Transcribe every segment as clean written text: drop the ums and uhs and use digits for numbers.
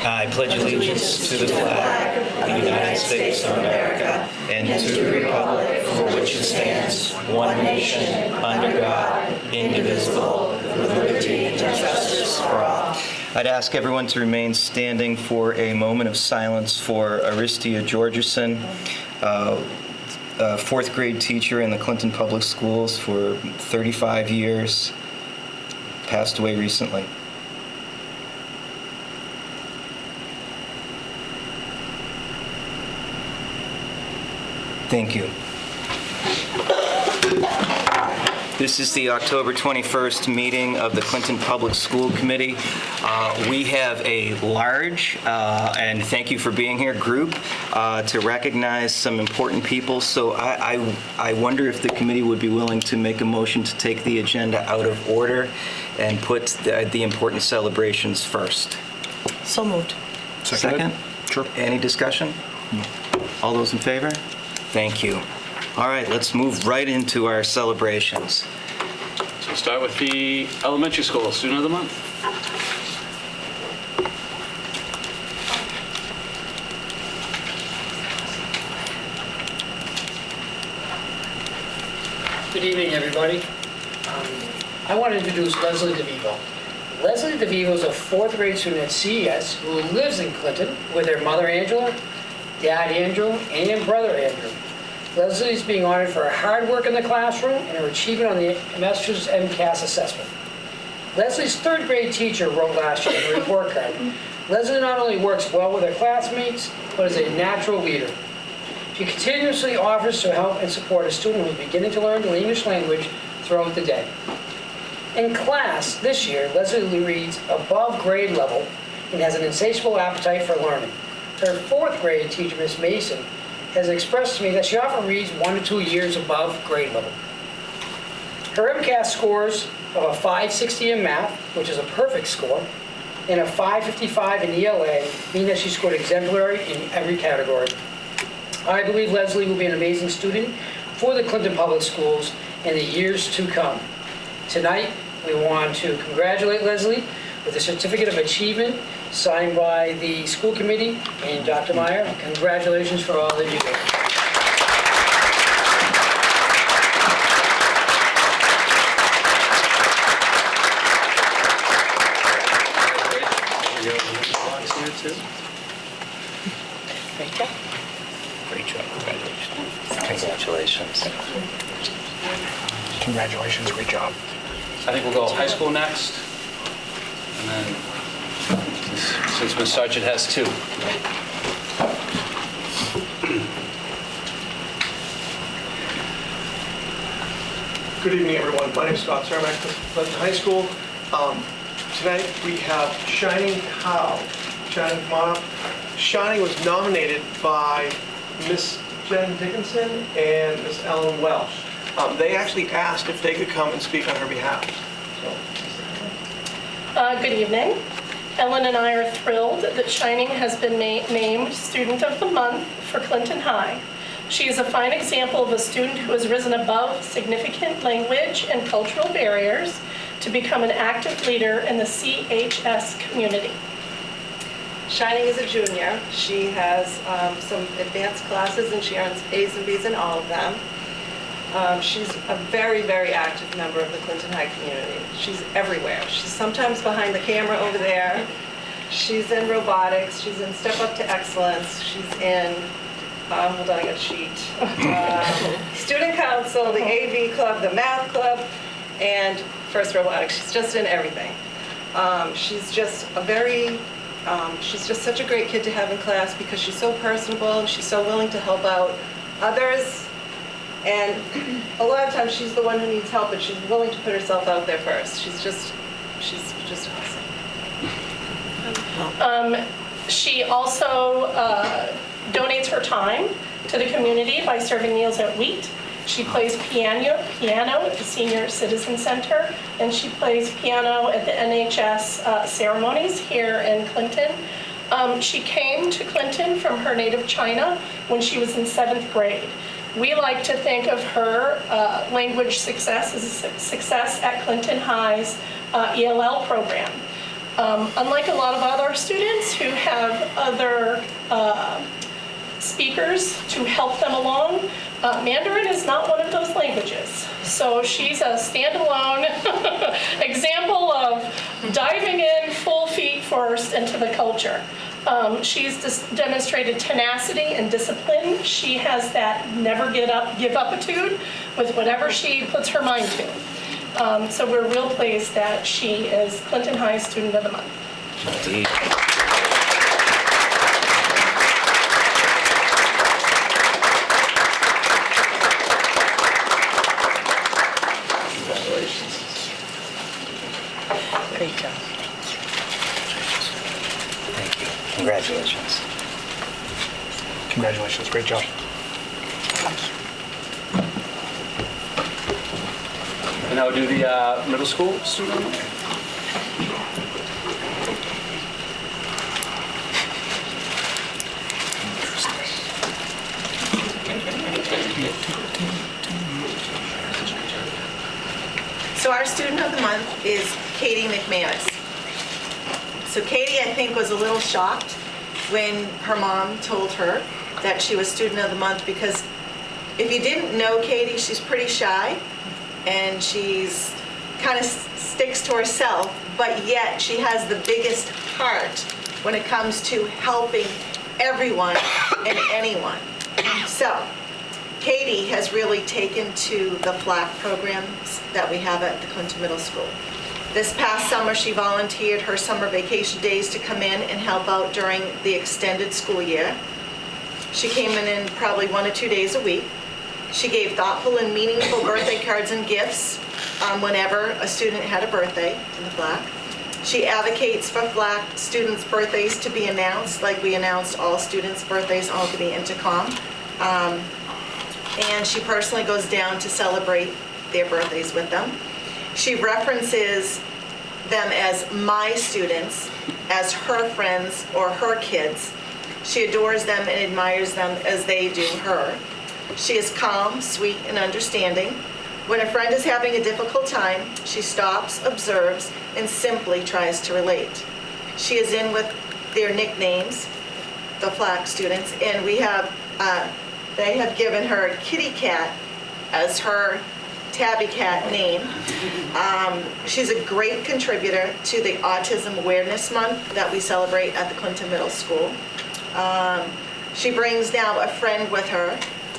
I pledge allegiance to the flag of the United States of America and to the republic for which it stands, one nation, under God, indivisible, with liberty and justice for all. I'd ask everyone to remain standing for a moment of silence for Aristia Georgeson, a fourth grade teacher in the Clinton Public Schools for 35 years, passed away recently. Thank you. This is the October 21st meeting of the Clinton Public School Committee. We have a large, and thank you for being here, group to recognize some important people. So I wonder if the committee would be willing to make a motion to take the agenda out of order and put the important celebrations first. So moved. Second? Sure. Any discussion? All those in favor? Thank you. All right, let's move right into our celebrations. So we'll start with the elementary school student of the month. Good evening, everybody. I want to introduce Leslie DeVivo. Leslie DeVivo is a fourth grade student at CES who lives in Clinton with her mother Angela, dad Andrew, and brother Andrew. Leslie is being honored for her hard work in the classroom and her achievement on the Massachusetts MCAS assessment. Leslie's third grade teacher wrote last year in her report card, Leslie not only works well with her classmates, but is a natural leader. She continuously offers to help and support a student who is beginning to learn the English language throughout the day. In class this year, Leslie reads above grade level and has an insatiable appetite for learning. Her fourth grade teacher, Miss Mason, has expressed to me that she often reads 1 to 2 years above grade level. Her MCAS scores of a 560 in math, which is a perfect score, and a 555 in ELA mean that she scored exemplary in every category. I believe Leslie will be an amazing student for the Clinton Public Schools in the years to come. Tonight, we want to congratulate Leslie with a Certificate of Achievement signed by the school committee and Dr. Meyer. Congratulations for all that you do. Great job. Great job. Congratulations. Congratulations, great job. I think we'll go high school next. And then, since Ms. Sargent has two. Good evening, everyone. My name is Scott Cermak with Clinton High School. Tonight we have Shining Cow. Shining, come on up. Shining was nominated by Miss Jen Dickinson and Miss Ellen Welsh. They actually asked if they could come and speak on her behalf. Good evening. Ellen and I are thrilled that Shining has been named Student of the Month for Clinton High. She is a fine example of a student who has risen above significant language and cultural barriers to become an active leader in the CHS community. Shining is a junior. She has some advanced classes and she earns A's and B's in all of them. She's a very, very active member of the Clinton High community. She's everywhere. She's sometimes behind the camera over there. She's in robotics. She's in Step Up to Excellence. She's in, hold on, I got a sheet. Student Council, the AV Club, the Math Club, and First Robotics. She's just in everything. She's just she's just such a great kid to have in class because she's so personable and she's so willing to help out others. And a lot of times she's the one who needs help, but she's willing to put herself out there first. She's just awesome. She also donates her time to the community by serving meals at Wheat. She plays piano at the Senior Citizen Center, and she plays piano at the NHS ceremonies here in Clinton. She came to Clinton from her native China when she was in 7th grade. We like to think of her language success as a success at Clinton High's ELL program. Unlike a lot of other students who have other speakers to help them along, Mandarin is not one of those languages. So she's a standalone example of diving in full feet first into the culture. She's just demonstrated tenacity and discipline. She has that never give up attitude with whatever she puts her mind to. So we're real pleased that she is Clinton High Student of the Month. Indeed. Great job. Thank you. Congratulations. Congratulations, great job. And now do the middle school student. So our student of the month is Katie McManus. So Katie, I think, was a little shocked when her mom told her that she was student of the month, because if you didn't know Katie, she's pretty shy and she's kind of sticks to herself, but yet she has the biggest heart when it comes to helping everyone and anyone. So Katie has really taken to the FLAC programs that we have at the Clinton Middle School. This past summer, she volunteered her summer vacation days to come in and help out during the extended school year. She came in probably 1 or 2 days a week. She gave thoughtful and meaningful birthday cards and gifts whenever a student had a birthday in the FLAC. She advocates for FLAC students' birthdays to be announced, like we announced all students' birthdays over the intercom. And she personally goes down to celebrate their birthdays with them. She references them as my students, as her friends or her kids. She adores them and admires them as they do her. She is calm, sweet, and understanding. When a friend is having a difficult time, she stops, observes, and simply tries to relate. She is in with their nicknames, the FLAC students, and they have given her Kitty Cat as her Tabby Cat name. She's a great contributor to the Autism Awareness Month that we celebrate at the Clinton Middle School. She brings now a friend with her,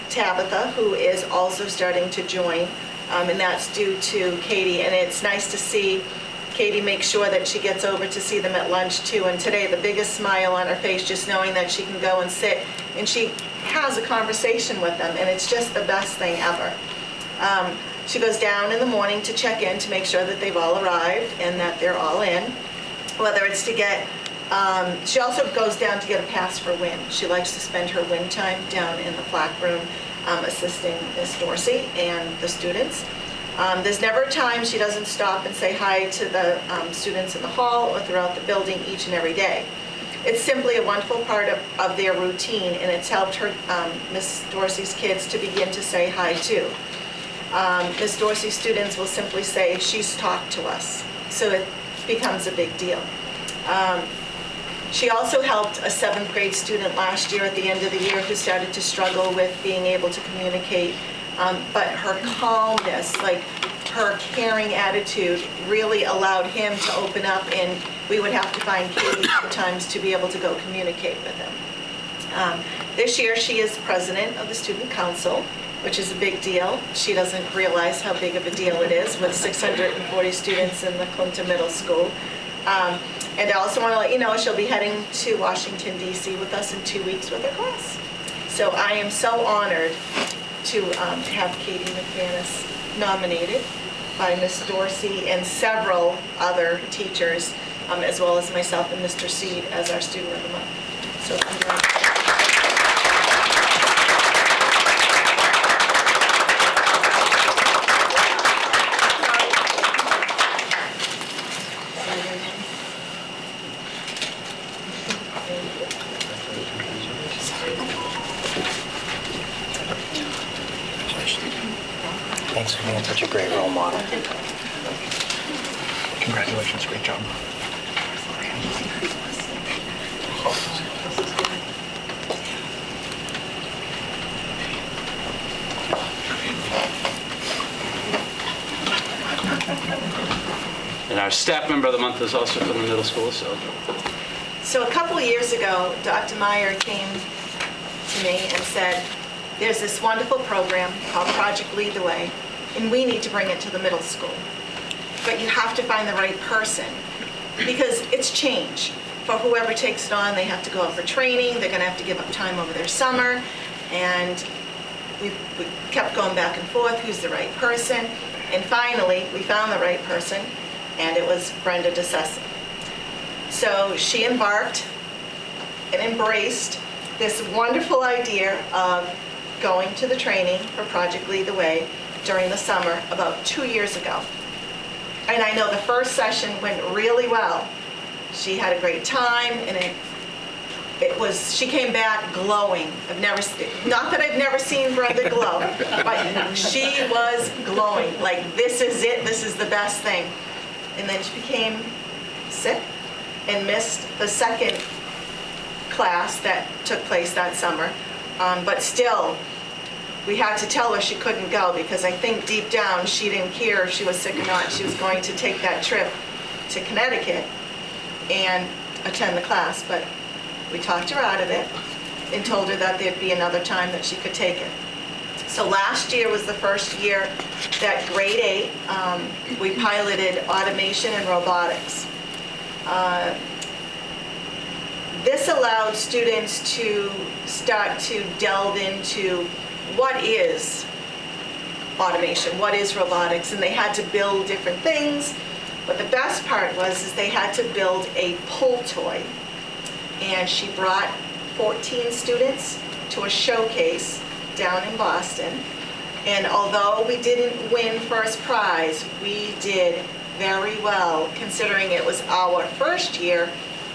Tabitha, who is also starting to join, and that's due to Katie. And it's nice to see Katie make sure that she gets over to see them at lunch too. And today, the biggest smile on her face, just knowing that she can go and sit and she has a conversation with them, and it's just the best thing ever. She goes down in the morning to check in to make sure that they've all arrived and that they're all in. Whether it's to get, she also goes down to get a pass for WIN. She likes to spend her WIN time down in the FLAC room assisting Miss Dorsey and the students. There's never a time she doesn't stop and say hi to the students in the hall or throughout the building each and every day. It's simply a wonderful part of their routine, and it's helped her, Miss Dorsey's kids, to begin to say hi too. Miss Dorsey's students will simply say, "She's talked to us," so it becomes a big deal. She also helped a 7th grade student last year at the end of the year who started to struggle with being able to communicate, but her calmness, like her caring attitude, really allowed him to open up, and we would have to find Katie sometimes to be able to go communicate with him. This year, she is president of the Student Council, which is a big deal. She doesn't realize how big of a deal it is with 640 students in the Clinton Middle School. And I also want to let you know she'll be heading to Washington, D.C. with us in 2 weeks with her class. So I am so honored to have Katie McManus nominated by Miss Dorsey and several other teachers, as well as myself and Mr. Seed as our Student of the Month. So congratulations. role model. Congratulations, great job. And our staff member of the month is also from the middle school, so So a couple of years ago, Dr. Meyer came to me and said, there's this wonderful program called Project Lead the Way, and we need to bring it to the middle school. But you have to find the right person, because it's change. For whoever takes it on, they have to go out for training, they're gonna have to give up time over their summer, and we kept going back and forth, who's the right person? And finally, we found the right person, and it was Brenda DeSessa. So she embarked and embraced this wonderful idea of going to the training for Project Lead the Way during the summer about 2 years ago. And I know the first session went really well. She had a great time, and she came back glowing. Not that I've never seen Brenda glow, but she was glowing, like this is it, this is the best thing. And then she became sick and missed the second class that took place that summer. But still, we had to tell her she couldn't go, because I think deep down she didn't care if she was sick or not. She was going to take that trip to Connecticut and attend the class. But we talked her out of it and told her that there'd be another time that she could take it. So last year was the first year that grade 8, we piloted automation and robotics. This allowed students to start to delve into what is automation, what is robotics, and they had to build different things. But the best part was they had to build a pull toy. And she brought 14 students to a showcase down in Boston. And although we didn't win first prize, we did very well, considering it was our first year,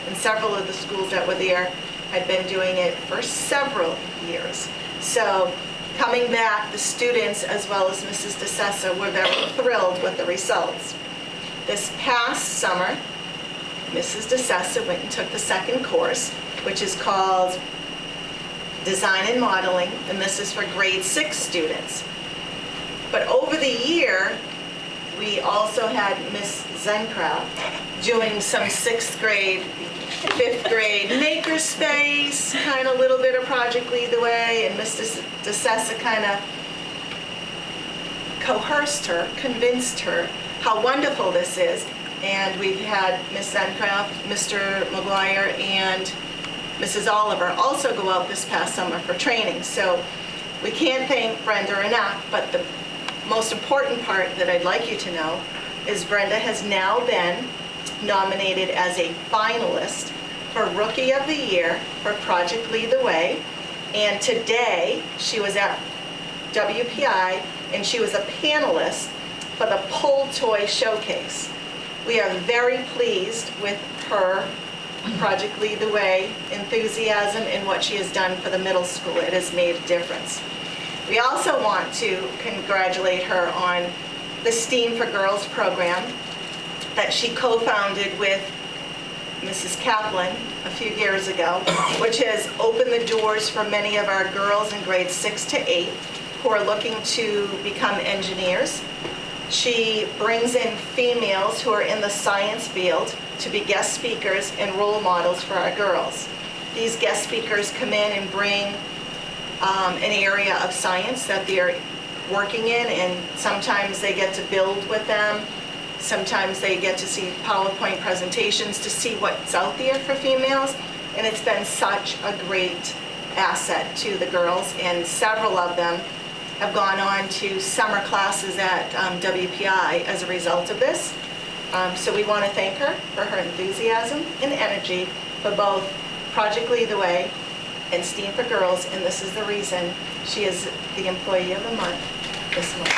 and several of the schools that were there had been doing it for several years. So coming back, the students, as well as Mrs. DeSessa, were very thrilled with the results. This past summer, Mrs. DeSessa went and took the second course, which is called Design and Modeling, and this is for grade 6 students. But over the year, we also had Miss Zencraft doing some 6th grade, 5th grade makerspace, kind of little bit of Project Lead the Way, and Mrs. DeSessa kind of coerced her, convinced her how wonderful this is. And we've had Miss Zencraft, Mr. McGuire, and Mrs. Oliver also go out this past summer for training. So we can't thank Brenda enough, but the most important part that I'd like you to know is Brenda has now been nominated as a finalist for Rookie of the Year for Project Lead the Way. And today, she was at WPI, and she was a panelist for the Pull Toy Showcase. We are very pleased with her Project Lead the Way enthusiasm and what she has done for the middle school. It has made a difference. We also want to congratulate her on the STEAM for Girls program that she co-founded with Mrs. Kaplan a few years ago, which has opened the doors for many of our girls in grades 6 to 8 who are looking to become engineers. She brings in females who are in the science field to be guest speakers and role models for our girls. These guest speakers come in and bring an area of science that they're working in, and sometimes they get to build with them. Sometimes they get to see PowerPoint presentations to see what's out there for females, and it's been such a great asset to the girls, and several of them have gone on to summer classes at WPI as a result of this. So we want to thank her for her enthusiasm and energy for both Project Lead the Way and STEAM for Girls, and this is the reason she is the Employee of the Month this month.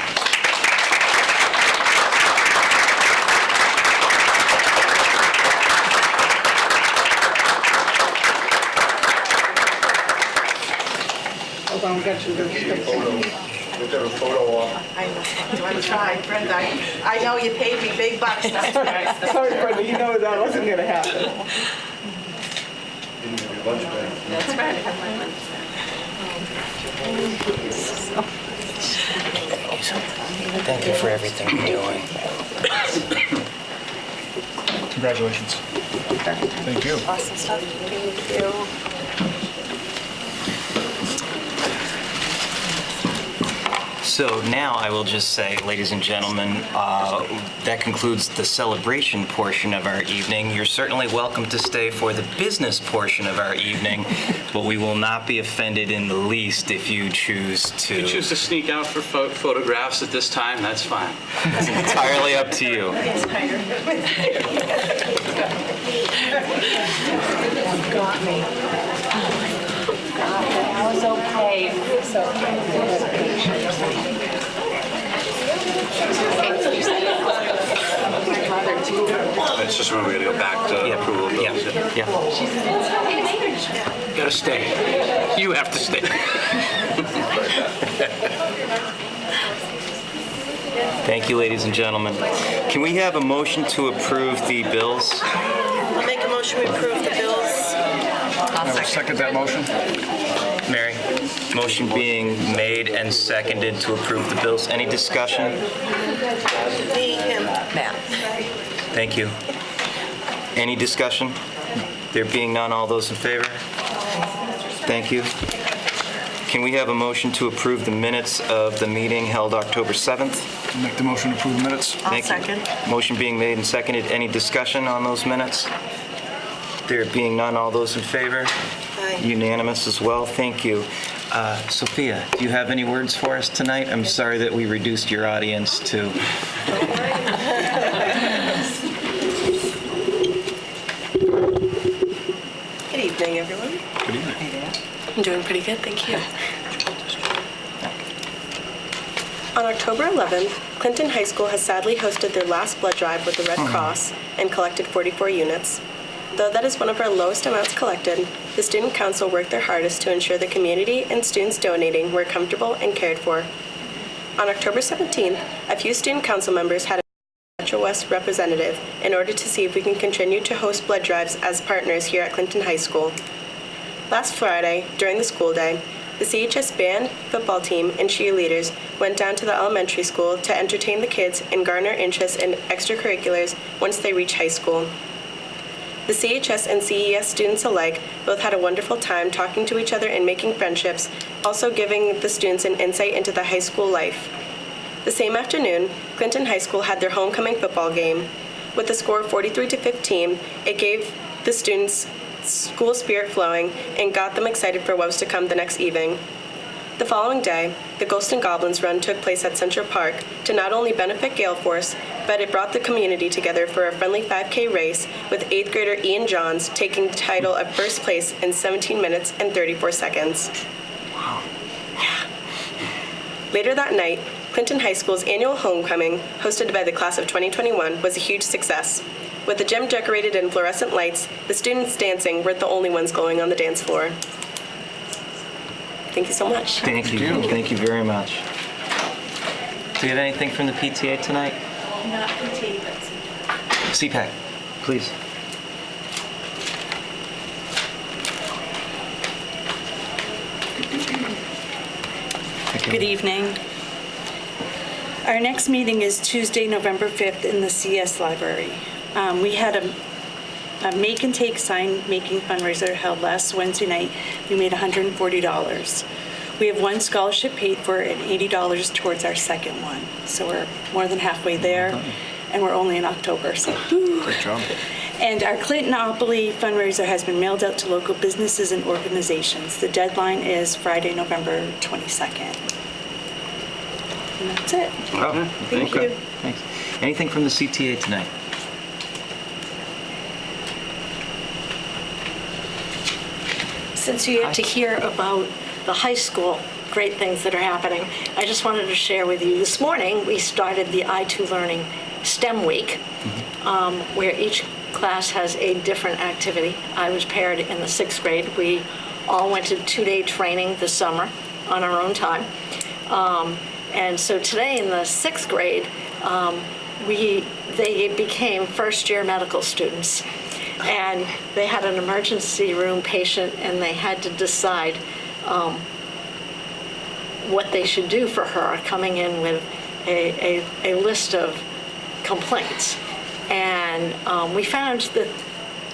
Hold on, we got some good stuff. We'll get a photo op. I know, I'm trying, Brenda. I know you paid me big bucks. Sorry, Brenda, you know that wasn't going to happen. Didn't give you lunch bag. That's right, I have my lunch Thank you for everything you're doing. Congratulations. Thank you. Awesome stuff. Thank you. So now I will just say, ladies and gentlemen, that concludes the celebration portion of our evening. You're certainly welcome to stay for the business portion of our evening, but we will not be offended in the least if you choose If you to. choose to sneak out for photographs at this time, that's fine. It's entirely up to you. That was okay. It's It's just when we gotta go back to approval of bills. Yeah. You gotta stay. You have to stay. Thank you, ladies and gentlemen. Can we have a motion to approve the bills? I'll make a motion to approve the bills. I will second that motion. Mary? Motion being made and seconded to approve the bills. Any discussion? Me, him, Matt. Thank you. Any discussion? There being none, all those in favor? Thank you. Can we have a motion to approve the minutes of the meeting held October 7th? Make the motion to approve the minutes. I'll Thank you. second. Motion being made and seconded. Any discussion on those minutes? There being none, all those in favor? Aye. Unanimous as well. Thank you. Sophia, do you have any words for us tonight? I'm sorry that we reduced your audience to... Good evening, everyone. Good evening. I'm doing pretty good, thank you. On October 11th, Clinton High School has sadly hosted their last blood drive with the Red Cross and collected 44 units. Though that is one of our lowest amounts collected, the Student Council worked their hardest to ensure the community and students donating were comfortable and cared for. On October 17th, a few Student Council members had a Metro West representative in order to see if we can continue to host blood drives as partners here at Clinton High School. Last Friday, during the school day, the CHS band, football team, and cheerleaders went down to the elementary school to entertain the kids and garner interest in extracurriculars once they reach high school. The CHS and CES students alike both had a wonderful time talking to each other and making friendships, also giving the students an insight into the high school life. The same afternoon, Clinton High School had their homecoming football game. With a score of 43-15, it gave the students school spirit flowing and got them excited for what was to come the next evening. The following day, the Ghosts and Goblins run took place at Central Park to not only benefit Gale Force, but it brought the community together for a friendly 5K race with 8th grader Ian Johns taking the title of first place in 17 minutes and 34 seconds. Wow. Yeah. Later that night, Clinton High School's annual homecoming, hosted by the class of 2021, was a huge success. With the gym decorated in fluorescent lights, the students dancing weren't the only ones glowing on the dance floor. Thank you so much. Thank you. Thank you very much. Do you have anything from the PTA tonight? Not PT, but CPAC, please. Good evening. Our next meeting is Tuesday, November 5th in the CS Library. We had a make and take sign making fundraiser held last Wednesday night. We made $140. We have one scholarship paid for and $80 towards our second one. So we're more than halfway there, and we're only in October, so. Great job. And our Clintonopoly fundraiser has been mailed out to local businesses and organizations. The deadline is Friday, November 22nd. And that's it. Oh, Thank you. Thanks. Anything from the CTA tonight? Since you get to hear about the high school great things that are happening, I just wanted to share with you, this morning we started the I2 Learning STEM Week, where each class has a different activity. I was paired in the 6th grade. We all went to 2-day training this summer on our own time. And so today in the 6th grade, they became first-year medical students. And they had an emergency room patient, and they had to decide what they should do for her, coming in with a list of complaints. And we found that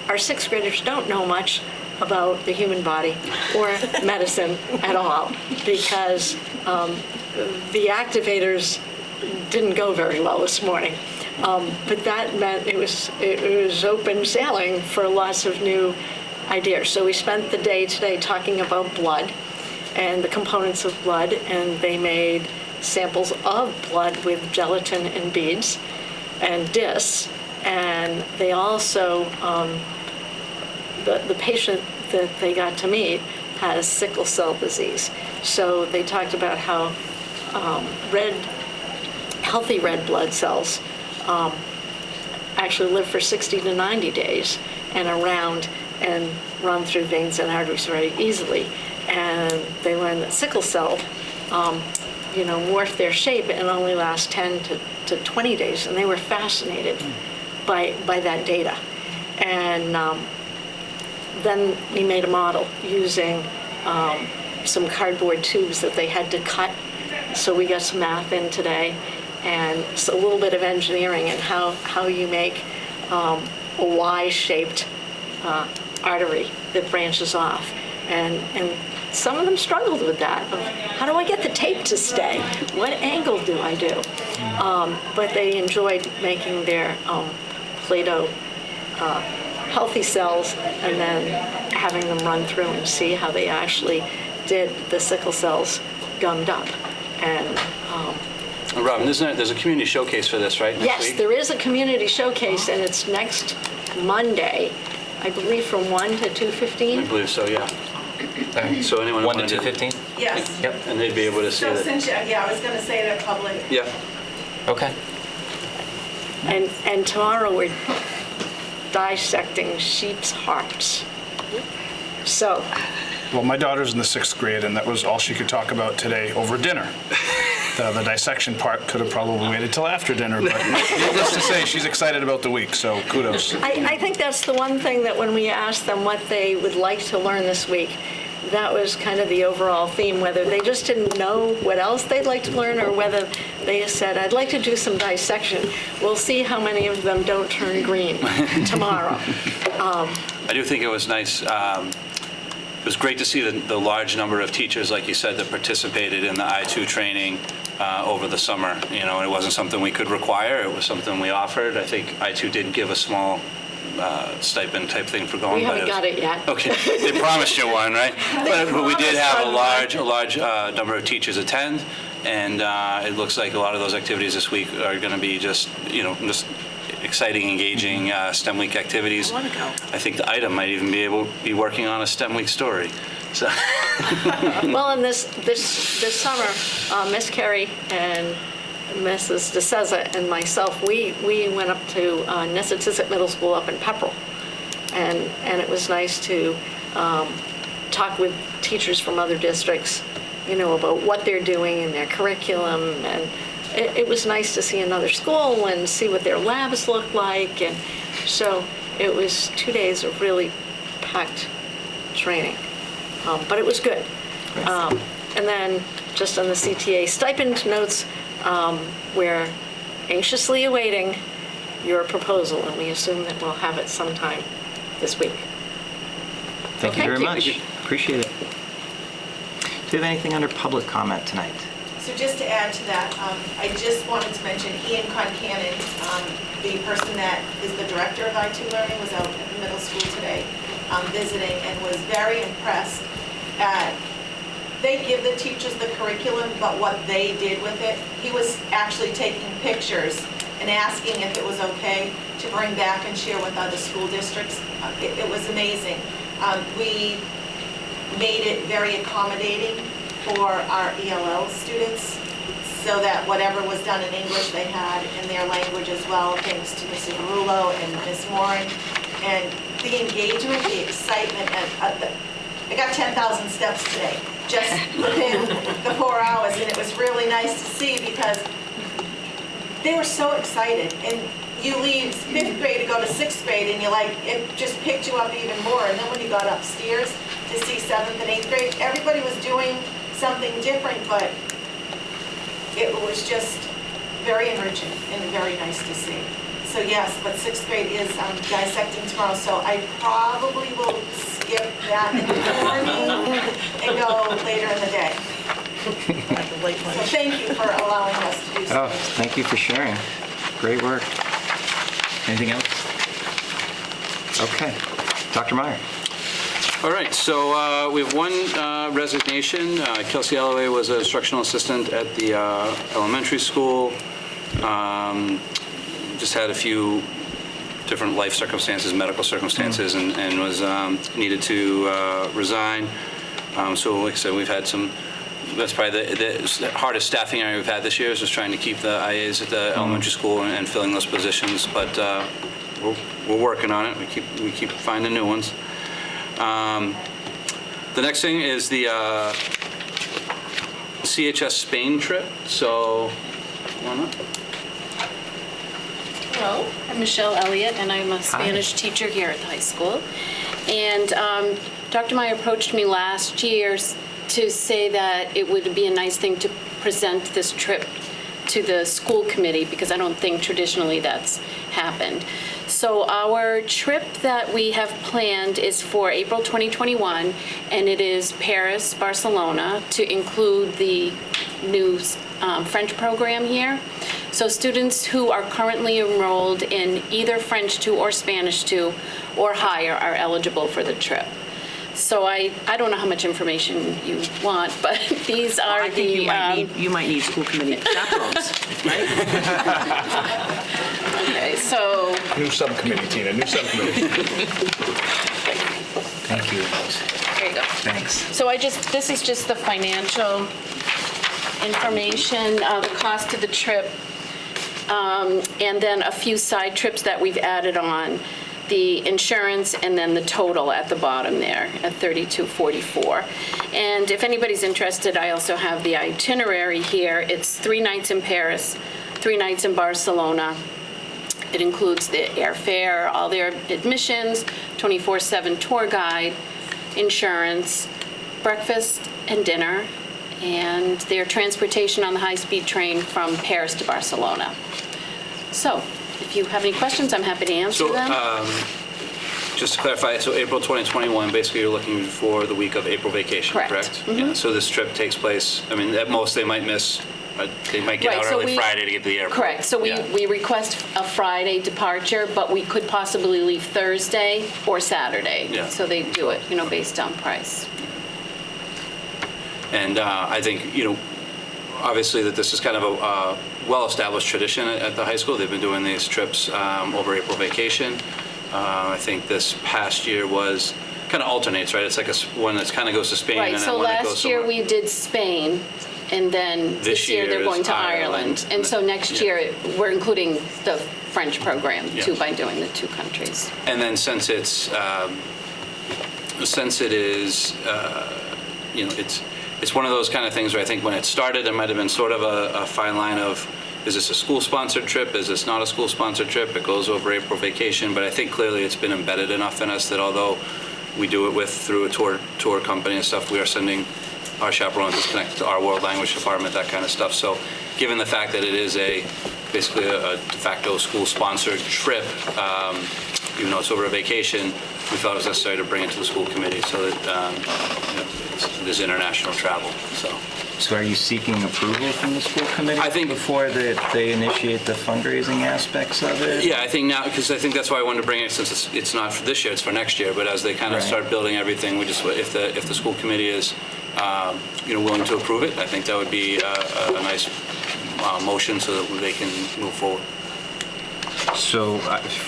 our 6th graders don't know much about the human body or medicine at all, because the activators didn't go very well this morning. But that meant it was open sailing for lots of new ideas. So we spent the day today talking about blood and the components of blood, and they made samples of blood with gelatin and beads and discs. And they also, the patient that they got to meet has sickle cell disease. So they talked about how healthy red blood cells actually live for 60 to 90 days and around and run through veins and arteries very easily. And they learned that sickle cell, morph their shape and only last 10 to 20 days. And they were fascinated by that data. And then we made a model using some cardboard tubes that they had to cut. So we got some math in today, and a little bit of engineering and how you make a Y-shaped artery that branches off. And some of them struggled with that. How do I get the tape to stay? What angle do I do? But they enjoyed making their Play-Doh healthy cells and then having them run through and see how they actually did the sickle cells gummed up. And Robin, there's a community showcase for this, right? yes, week? there is a community showcase, and it's next Monday, I believe, from 1 to 2:15. I believe so, yeah. So anyone 1 to wanted 2:15? Yes. Yep. And they'd be able to see So it. since, I was going to say they're public. Yeah. Okay. And tomorrow we're dissecting sheep's hearts. So, Well, my daughter's in the 6th grade, and that was all she could talk about today over dinner. The dissection part could have probably waited till after dinner, but needless to say, she's excited about the week, so kudos. I think that's the one thing that when we asked them what they would like to learn this week, that was kind of the overall theme, whether they just didn't know what else they'd like to learn or whether they said, I'd like to do some dissection. We'll see how many of them don't turn green tomorrow. I do think it was nice. It was great to see the large number of teachers, like you said, that participated in the I2 training over the summer. And it wasn't something we could require. It was something we offered. I think I2 did give a small stipend type thing for going. We haven't got it yet. Okay, they promised you one, right? But we did have a large number of teachers attend, and it looks like a lot of those activities this week are going to be just exciting, engaging STEM Week activities. I want to go. I think the item might even be working on a STEM Week story. So. Well, and this summer, Miss Carey and Mrs. DeSeza and myself, we went up to Nessitizit Middle School up in Pepperell, and it was nice to talk with teachers from other districts, about what they're doing in their curriculum, and it was nice to see another school and see what their labs look like, and so it was 2 days of really packed training, but it was good. And then just on the CTA stipend notes, we're anxiously awaiting your proposal, and we assume that we'll have it sometime this week. Thank you Thank very you. much. Appreciate it. Do we have anything under public comment tonight? So just to add to that, I just wanted to mention Ian Concanon, the person that is the director of I2 Learning, was out at the middle school today visiting and was very impressed at, they give the teachers the curriculum, but what they did with it, he was actually taking pictures and asking if it was okay to bring back and share with other school districts. It was amazing. We made it very accommodating for our ELL students so that whatever was done in English, they had in their language as well, thanks to Mr. Garullo and Ms. Morin. And the engagement, the excitement, I got 10,000 steps today. just within the 4 hours, and it was really nice to see because they were so excited. And you leave 5th grade to go to 6th grade, and it just picked you up even more. And then when you got upstairs to see 7th and 8th grade, everybody was doing something different, but it was just very enriching and very nice to see. So yes, but 6th grade is dissecting tomorrow, so I probably will skip that in the morning and go later in the day. So thank you for allowing us to do so. Oh, thank you for sharing. Great work. Anything else? Okay. Dr. Meyer. All right, so we have one resignation. Kelsey Alloway was an instructional assistant at the elementary school. Just had a few different life circumstances, medical circumstances, and was needed to resign. So like I said, we've had that's probably the hardest staffing area we've had this year, is just trying to keep the IAs at the elementary school and filling those positions. But we're working on it. We keep finding new ones. The next thing is the CHS Spain trip. So, why not? Hello, I'm Michelle Elliott, and I'm a Spanish teacher here at the high school. And Dr. Meyer approached me last year to say that it would be a nice thing to present this trip to the school committee, because I don't think traditionally that's happened. So our trip that we have planned is for April 2021, and it is Paris, Barcelona, to include the new French program here. So students who are currently enrolled in either French 2 or Spanish 2 or higher are eligible for the trip. So I don't know how much information you want, but these are I think you might need school committee chaperones, right? Okay, so New subcommittee, Tina, new subcommittee. Thank you. there you go. Thanks. So this is just the financial information, the cost of the trip, and then a few side trips that we've added on. The insurance, and then the total at the bottom there at $32.44. And if anybody's interested, I also have the itinerary here. It's 3 nights in Paris, 3 nights in Barcelona. It includes the airfare, all their admissions, 24/7 tour guide, insurance, breakfast and dinner, and their transportation on the high-speed train from Paris to Barcelona. So, if you have any questions, I'm happy to answer So, them. just to clarify, so April 2021, basically you're looking for the week of April vacation, Correct. correct? Mhm. Yeah, so this trip takes place, I mean, at most they might miss, they might get Right, out so early Friday to get to the airport. Correct, so Yeah. we request a Friday departure, but we could possibly leave Thursday or Saturday. Yeah. So they do it, based on price. And I think, obviously that this is kind of a well-established tradition at the high school. They've been doing these trips over April vacation. I think this past year was, kind of alternates, right? It's like one that kind of goes to Spain Right, and then so one that goes last year somewhere. we did Spain, and then this year they're year going is to Ireland. And so next Yeah. year, we're including the French program Yeah. too, by doing the 2 countries. And then since it is, it's one of those kind of things where I think when it started, there might have been sort of a fine line of, is this a school-sponsored trip? Is this not a school-sponsored trip? It goes over April vacation, but I think clearly it's been embedded enough in us that although we do it through a tour company and stuff, we are sending our chaperones is connected to our world language department, that kind of stuff. So given the fact that it is basically a de facto school-sponsored trip, even though it's over a vacation, we felt it was necessary to bring it to the school committee so that there's international travel. So are you seeking approval from the school committee? I think before they initiate the fundraising aspects of it? Yeah, I think now, because I think that's why I wanted to bring it, since it's not for this year, it's for next year. But as they kind of Right. start building everything, we just, if the school committee is, willing to approve it, I think that would be a nice motion so that they can move forward. So,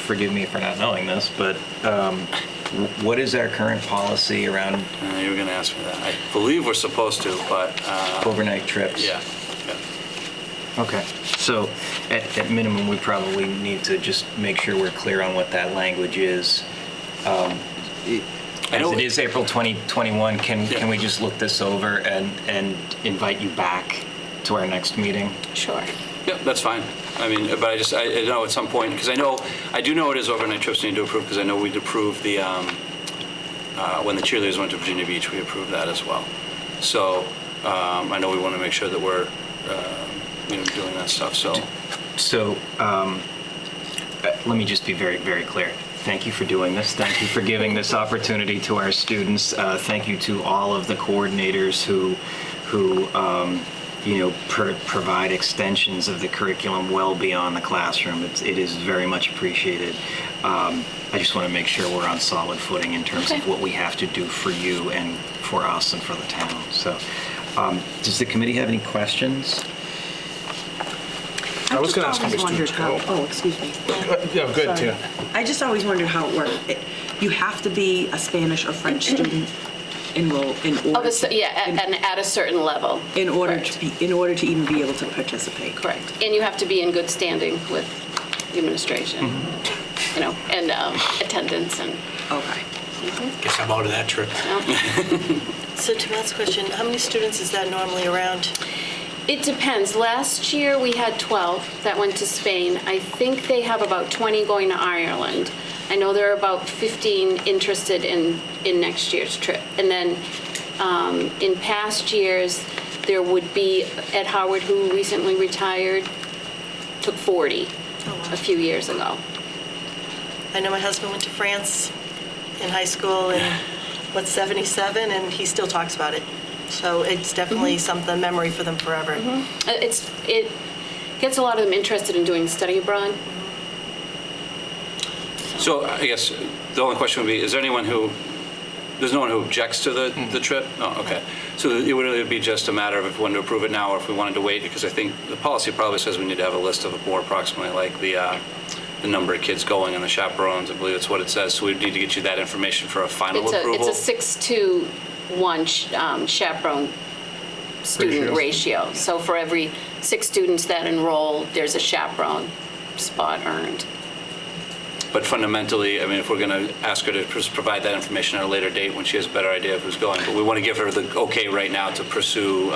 forgive me for not knowing this, but what is our current policy around You were going to ask me that. I believe we're supposed to, but overnight trips? yeah. Okay. So, at minimum, we probably need to just make sure we're clear on what that language is. I know- As it is April 2021, Yeah. can we just look this over and invite you back to our next meeting? Sure. Yeah, that's fine. I mean, but I know at some point, because I do know it is overnight trips we need to approve, because I know we'd approved the, when the cheerleaders went to Virginia Beach, we approved that as well. So I know we want to make sure that we're, doing that stuff, so. So let me just be very, very clear. Thank you for doing this. Thank you for giving this opportunity to our students. Thank you to all of the coordinators who provide extensions of the curriculum well beyond the classroom. It is very much appreciated. I just want to make sure we're on solid footing in terms of what we have to do for you and for us and for the town. So does the committee have any questions? I was going to ask always how many wondered students how, go. oh, excuse me. Yeah, good, Sorry. Tina. I just always wondered how it worked. You have to be a Spanish or French student enroll in order And at a certain level. in order Correct. to even be able to participate. Correct. And you have to be in good standing with the administration, and attendance and. Okay. Guess I'm out of that trip. So to Matt's question, how many students is that normally around? It depends. Last year, we had 12 that went to Spain. I think they have about 20 going to Ireland. I know there are about 15 interested in next year's trip. And then in past years, there would be Ed Howard, who recently retired, took 40 a few years ago. I know my husband went to France in high school in, 77, and he still talks about it. So it's definitely something, memory for them forever. It gets a lot of them interested in doing study abroad. So I guess the only question would be, is there anyone there's no one who objects to the trip? Oh, okay. So it would really be just a matter of if we wanted to approve it now or if we wanted to wait, because I think the policy probably says we need to have a list of more approximately like the number of kids going and the chaperones. I believe that's what it says. So we need to get you that information for a final approval. It's a 6-to-1 chaperone student ratio. So for every 6 students that enroll, there's a chaperone spot earned. But fundamentally, I mean, if we're going to ask her to provide that information at a later date when she has a better idea of who's going, but we want to give her the okay right now to pursue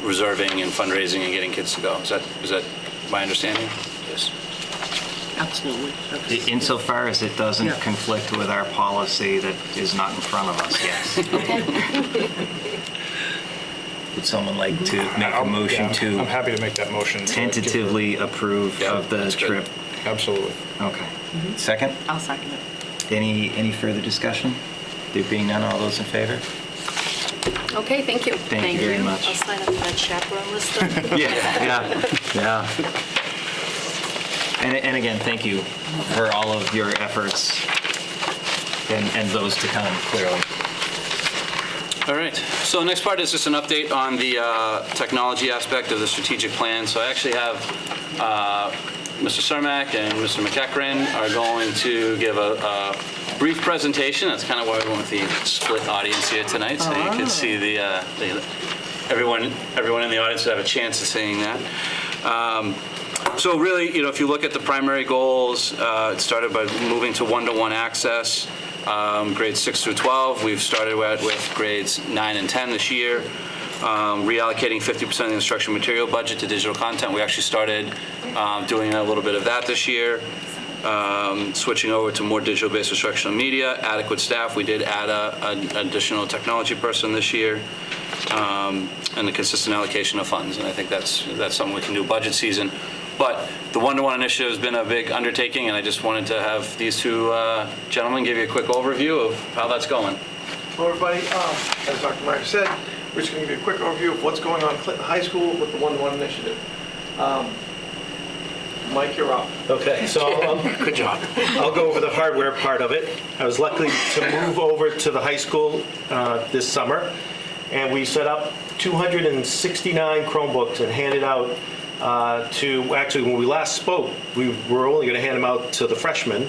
reserving and fundraising and getting kids to go. Is that my understanding? Yes. Absolutely. Insofar as it doesn't conflict with our policy that is not in front of us, yes. Would someone like to make a motion to? I'm happy to make that motion. Tentatively approve of the trip? Absolutely. Okay. Second? I'll second it. Any further discussion? There being none, all those in favor? Okay, thank you. Thank you very much. I'll sign up for that chaperone list then. Yeah. And again, thank you for all of your efforts and those to come, clearly. All right. So the next part is just an update on the technology aspect of the strategic plan. So I actually have Mr. Cermak and Mr. McEachran are going to give a brief presentation. That's kind of why we went with the split audience here tonight, so you can see everyone in the audience would have a chance of seeing that. So really, if you look at the primary goals, it started by moving to one-to-one access, grades 6 through 12. We've started with grades 9 and 10 this year. Reallocating 50% of the instruction material budget to digital content. We actually started doing a little bit of that this year. Switching over to more digital-based instructional media. Adequate staff. We did add an additional technology person this year. And the consistent allocation of funds. And I think that's something we can do budget season. But the one-to-one initiative has been a big undertaking, and I just wanted to have these two gentlemen give you a quick overview of how that's going. Hello, everybody. As Dr. Meyer said, we're just going to give you a quick overview of what's going on at Clinton High School with the one-to-one initiative. Mike, you're up. Okay, so good job. I'll go over the hardware part of it. I was lucky to move over to the high school this summer, and we set up 269 Chromebooks and handed out actually, when we last spoke, we were only going to hand them out to the freshmen,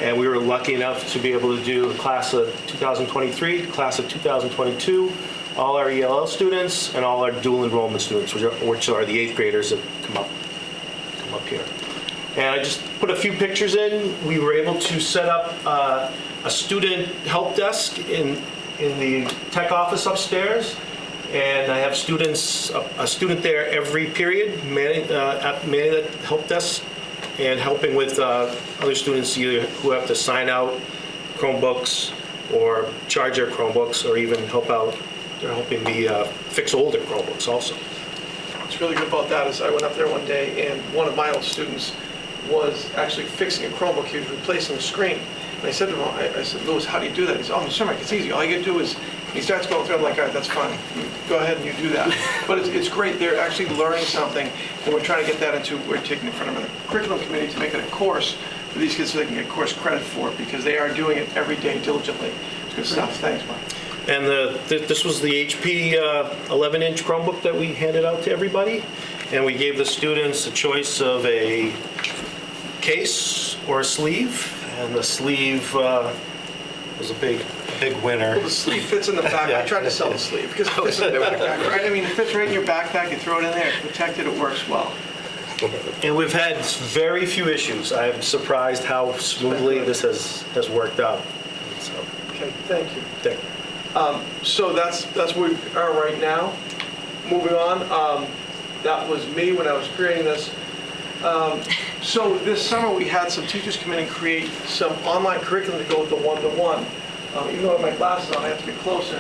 and we were lucky enough to be able to do the class of 2023, class of 2022, all our ELL students, and all our dual enrollment students, which are the 8th graders that come up here. And I just put a few pictures in. We were able to set up a student help desk in the tech office upstairs. And I have students, a student there every period, manning that help desk and helping with other students either who have to sign out Chromebooks or charge their Chromebooks, or even they're helping me fix older Chromebooks also. What's really good about that is I went up there one day and one of my old students was actually fixing a Chromebook. He was replacing the screen. And I said to him, I said, Louis, how do you do that? He said, oh, Mr. Cermak, it's easy. All you gotta do is, he starts going through, I'm like, all right, that's fine. Go ahead and you do that. But it's great. They're actually learning something, and we're trying to get that into, we're taking it in front of the curriculum committee to make it a course for these kids so they can get course credit for it, because they are doing it every day diligently. It's good stuff. Thanks, Mike. And this was the HP 11-inch Chromebook that we handed out to everybody. And we gave the students a choice of a case or a sleeve. And the sleeve was a big winner. Well, the sleeve fits in the back. I tried to sell the sleeve because it fits in the backpack, right? I mean, it fits right in your backpack. You throw it in there, it's protected, it works well. And we've had very few issues. I'm surprised how smoothly this has worked out. So, Okay, thank you. thank you. So that's where we are right now. Moving on, that was me when I was creating this. So this summer, we had some teachers come in and create some online curriculum to go with the one-to-one. Even though I have my glasses on, I have to be closer.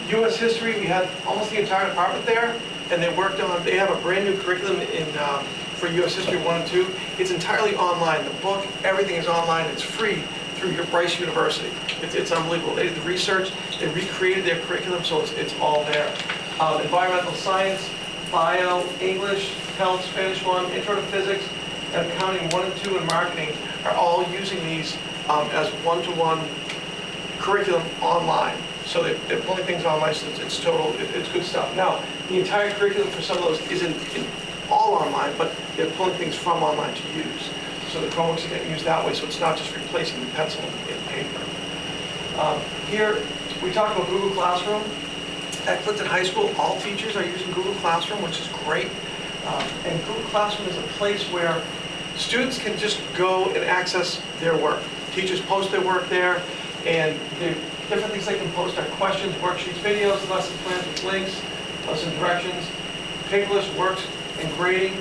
U.S. history, we had almost the entire department there, and they have a brand new curriculum for U.S. history 1 and 2. It's entirely online. The book, everything is online. It's free through your Bryce University. It's unbelievable. They did the research, they recreated their curriculum, so it's all there. Environmental science, bio, English, health, Spanish 1, intro to physics, and accounting 1 and 2, and marketing are all using these as one-to-one curriculum online. So they're pulling things online, so it's good stuff. Now, the entire curriculum for some of those isn't all online, but they're pulling things from online to use. So the Chromebooks are getting used that way, so it's not just replacing the pencil and paper. Here, we talk about Google Classroom. At Clinton High School, all teachers are using Google Classroom, which is great. And Google Classroom is a place where students can just go and access their work. Teachers post their work there, and there are different things they can post are questions, worksheets, videos, lesson plans with links, lesson directions. Paperless works and grading.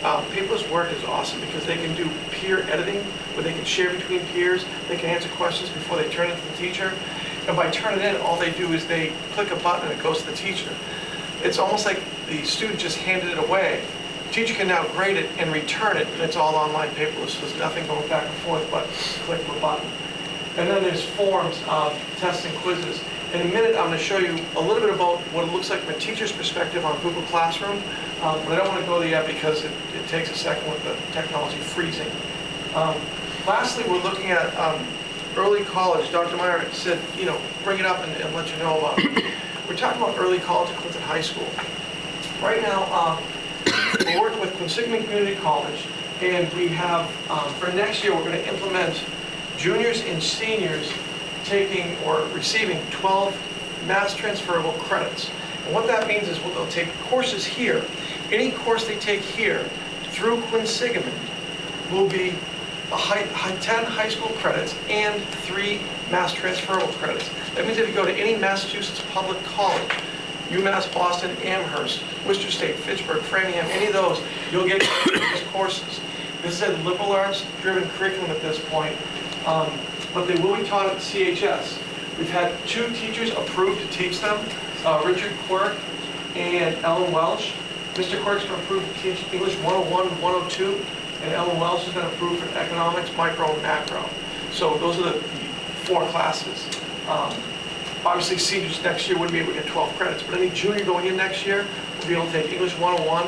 Paperless work is awesome because they can do peer editing, where they can share between peers. They can answer questions before they turn it to the teacher. And by turning it in, all they do is they click a button and it goes to the teacher. It's almost like the student just handed it away. The teacher can now grade it and return it, and it's all online paperless. So there's nothing going back and forth but click of a button. And then there's forms, tests, and quizzes. In a minute, I'm going to show you a little bit about what it looks like from a teacher's perspective on Google Classroom. But I don't want to go there yet because it takes a second with the technology freezing. Lastly, we're looking at early college. Dr. Meyer said, bring it up and let you know about it. We're talking about early college at Clinton High School. Right now, we're working with Quinsigamond Community College, and we have, for next year, we're going to implement juniors and seniors taking or receiving 12 mass transferable credits. And what that means is they'll take courses here. Any course they take here through Quinsigamond will be 10 high school credits and 3 mass transferable credits. That means if you go to any Massachusetts public college, UMass Boston, Amherst, Worcester State, Fitchburg, Framingham, any of those, you'll get these courses. This is a liberal arts driven curriculum at this point, but they will be taught at CHS. We've had 2 teachers approved to teach them, Richard Quirk and Ellen Welsh. Mr. Quirk's been approved to teach English 101 and 102, and Ellen Welsh has been approved for economics, micro, and macro. So those are the 4 classes. Obviously, seniors next year wouldn't be able to get 12 credits, but any junior going in next year will be able to take English 101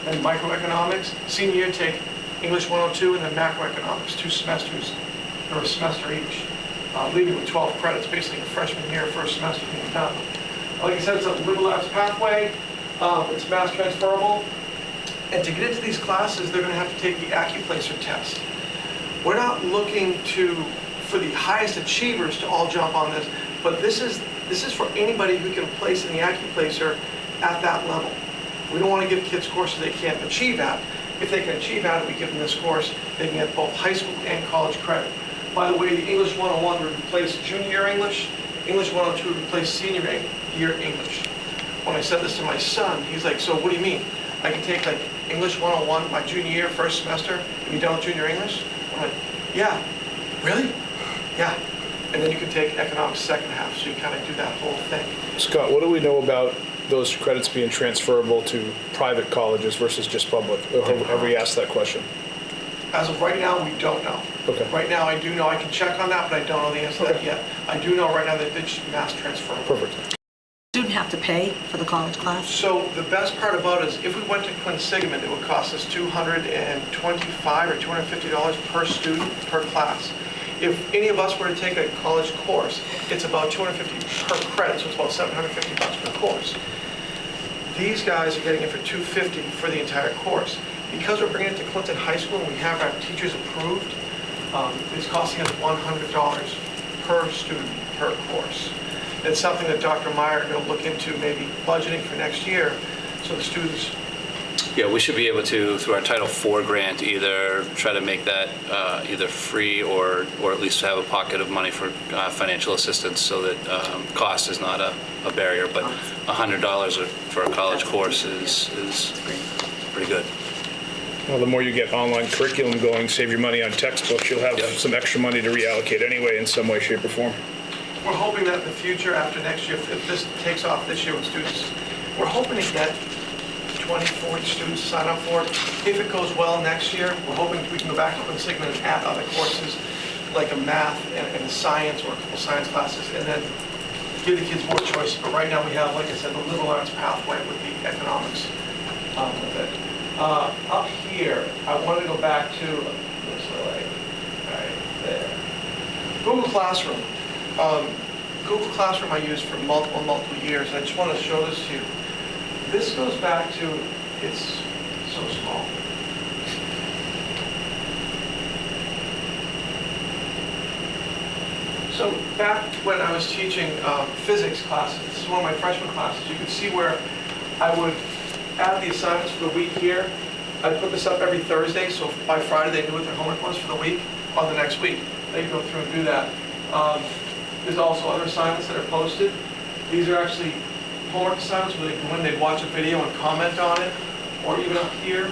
and microeconomics. Senior year, take English 102 and then macroeconomics, 2 semesters, or a semester each, leaving with 12 credits, basically a freshman year, first semester being done. Like I said, it's a liberal arts pathway. It's mass transferable. And to get into these classes, they're going to have to take the AccuPlacer test. We're not looking for the highest achievers to all jump on this, but this is for anybody who can place in the AccuPlacer at that level. We don't want to give kids courses they can't achieve at. If they can achieve at it, we give them this course, they can get both high school and college credit. By the way, the English 101 would replace junior year English, English 102 would replace senior year English. When I said this to my son, he's like, so what do you mean? I can take like English 101 my junior year, first semester, and be done with junior English? I'm like, yeah. Really? Yeah. And then you can take economics second half, so you kind of do that whole thing. Scott, what do we know about those credits being transferable to private colleges versus just public? Or have we asked that question? As of right now, we don't know. Okay. Right now, I do know, I can check on that, but I don't know the answer to that yet. I do know right now that it's mass transferable. Perfect. Student have to pay for the college class? So the best part about it is if we went to Quinsigamond, it would cost us $225 or $250 per student per class. If any of us were to take a college course, it's about $250 per credit, so it's about $750 per course. These guys are getting it for $250 for the entire course. Because we're bringing it to Clinton High School and we have our teachers approved, it's costing us $100 per student per course. It's something that Dr. Meyer is going to look into maybe budgeting for next year, so the students. Yeah, we should be able to, through our Title IV grant, either try to make that either free or at least have a pocket of money for financial assistance so that cost is not a barrier. But $100 for a college course is pretty good. Well, the more you get online curriculum going, save your money on textbooks, you'll have some extra money to reallocate anyway in some way, shape, or form. We're hoping that in the future, after next year, if this takes off this year with students, we're hoping to get 20, 40 students to sign up for it. If it goes well next year, we're hoping we can go back to Quinsigamond and add other courses like a math and a science or a couple science classes, and then give the kids more choice. But right now we have, like I said, the liberal arts pathway with the economics with it. Up here, I wanted to go back to this way, right there. Google Classroom. Google Classroom I used for multiple years, and I just want to show this to you. This goes back to, it's so small. So back when I was teaching physics classes, this is one of my freshman classes, you could see where I would add the assignments for the week here. I'd put this up every Thursday, so by Friday they knew what their homework was for the week. On the next week, they could go through and do that. There's also other assignments that are posted. These are actually homework assignments where they can, when they watch a video and comment on it, or even up here.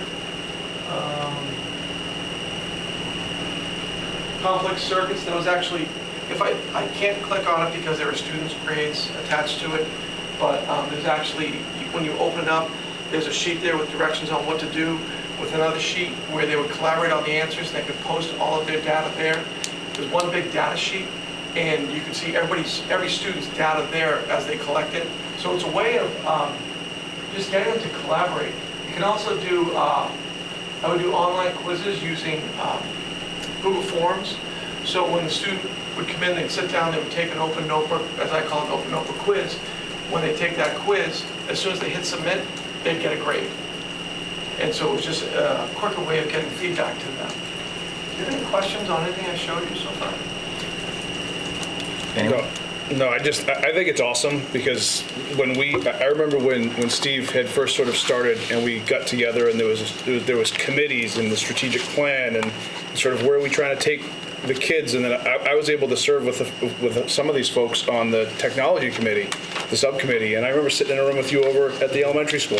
Complex circuits, that was actually, if I can't click on it because there are students' grades attached to it, but there's actually, when you open it up, there's a sheet there with directions on what to do, with another sheet where they would collaborate on the answers and they could post all of their data there. There's one big data sheet, and you can see every student's data there as they collect it. So it's a way of just getting them to collaborate. You can also do, I would do online quizzes using Google Forms. So when the student would come in, they'd sit down, they would take an open notebook, as I call it, an open notebook quiz. When they take that quiz, as soon as they hit submit, they'd get a grade. And so it was just a quicker way of getting feedback to them. Do you have any questions on anything I showed you so far? No, I think it's awesome because I remember when Steve had first sort of started and we got together and there was committees and the strategic plan and sort of where are we trying to take the kids, and then I was able to serve with some of these folks on the technology committee, the subcommittee, and I remember sitting in a room with you over at the elementary school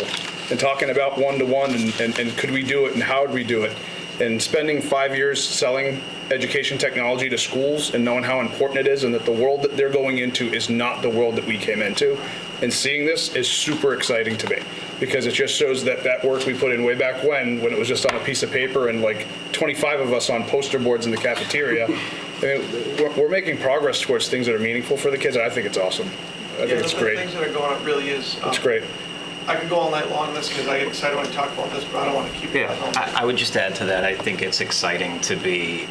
and talking about one-to-one and could we do it and how would we do it, and spending 5 years selling education technology to schools and knowing how important it is and that the world that they're going into is not the world that we came into, and seeing this is super exciting to me because it just shows that work we put in way back when it was just on a piece of paper and like 25 of us on poster boards in the cafeteria. I mean, we're making progress towards things that are meaningful for the kids, and I think it's awesome. I think it's great. The things that are going on really is. It's great. I could go all night long on this because I get excited when I talk about this, but I don't want to keep it at home. I would just add to that, I think it's exciting to be,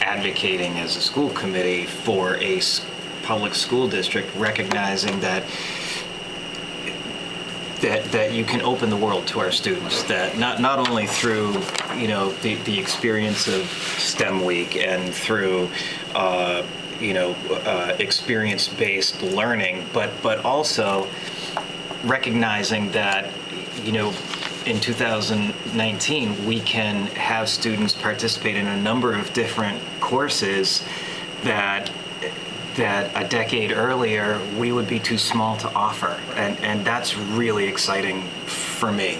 advocating as a school committee for a public school district, recognizing that you can open the world to our students, that not only through, the experience of STEM Week and through, experience-based learning, but also recognizing that, in 2019, we can have students participate in a number of different courses that a decade earlier we would be too small to offer, and that's really exciting for me.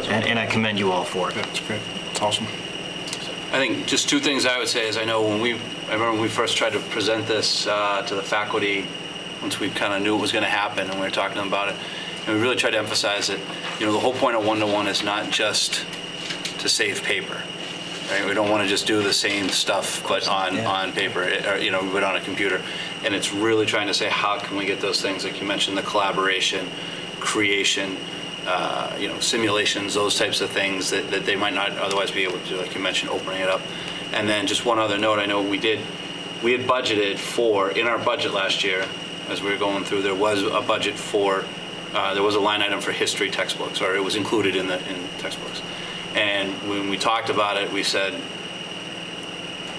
And I commend you all for it. That's great. It's awesome. I think just two things I would say is I remember when we first tried to present this to the faculty, once we kind of knew it was going to happen and we were talking to them about it, and we really tried to emphasize that, the whole point of one-to-one is not just to save paper, right? We don't want to just do the same stuff but on paper, or, but on a computer. And it's really trying to say, how can we get those things, like you mentioned, the collaboration, creation, simulations, those types of things that they might not otherwise be able to do, like you mentioned, opening it up. And then just one other note, I know we had budgeted for, in our budget last year, as we were going through, there was a budget for, there was a line item for history textbooks, or it was included in textbooks. And when we talked about it, we said,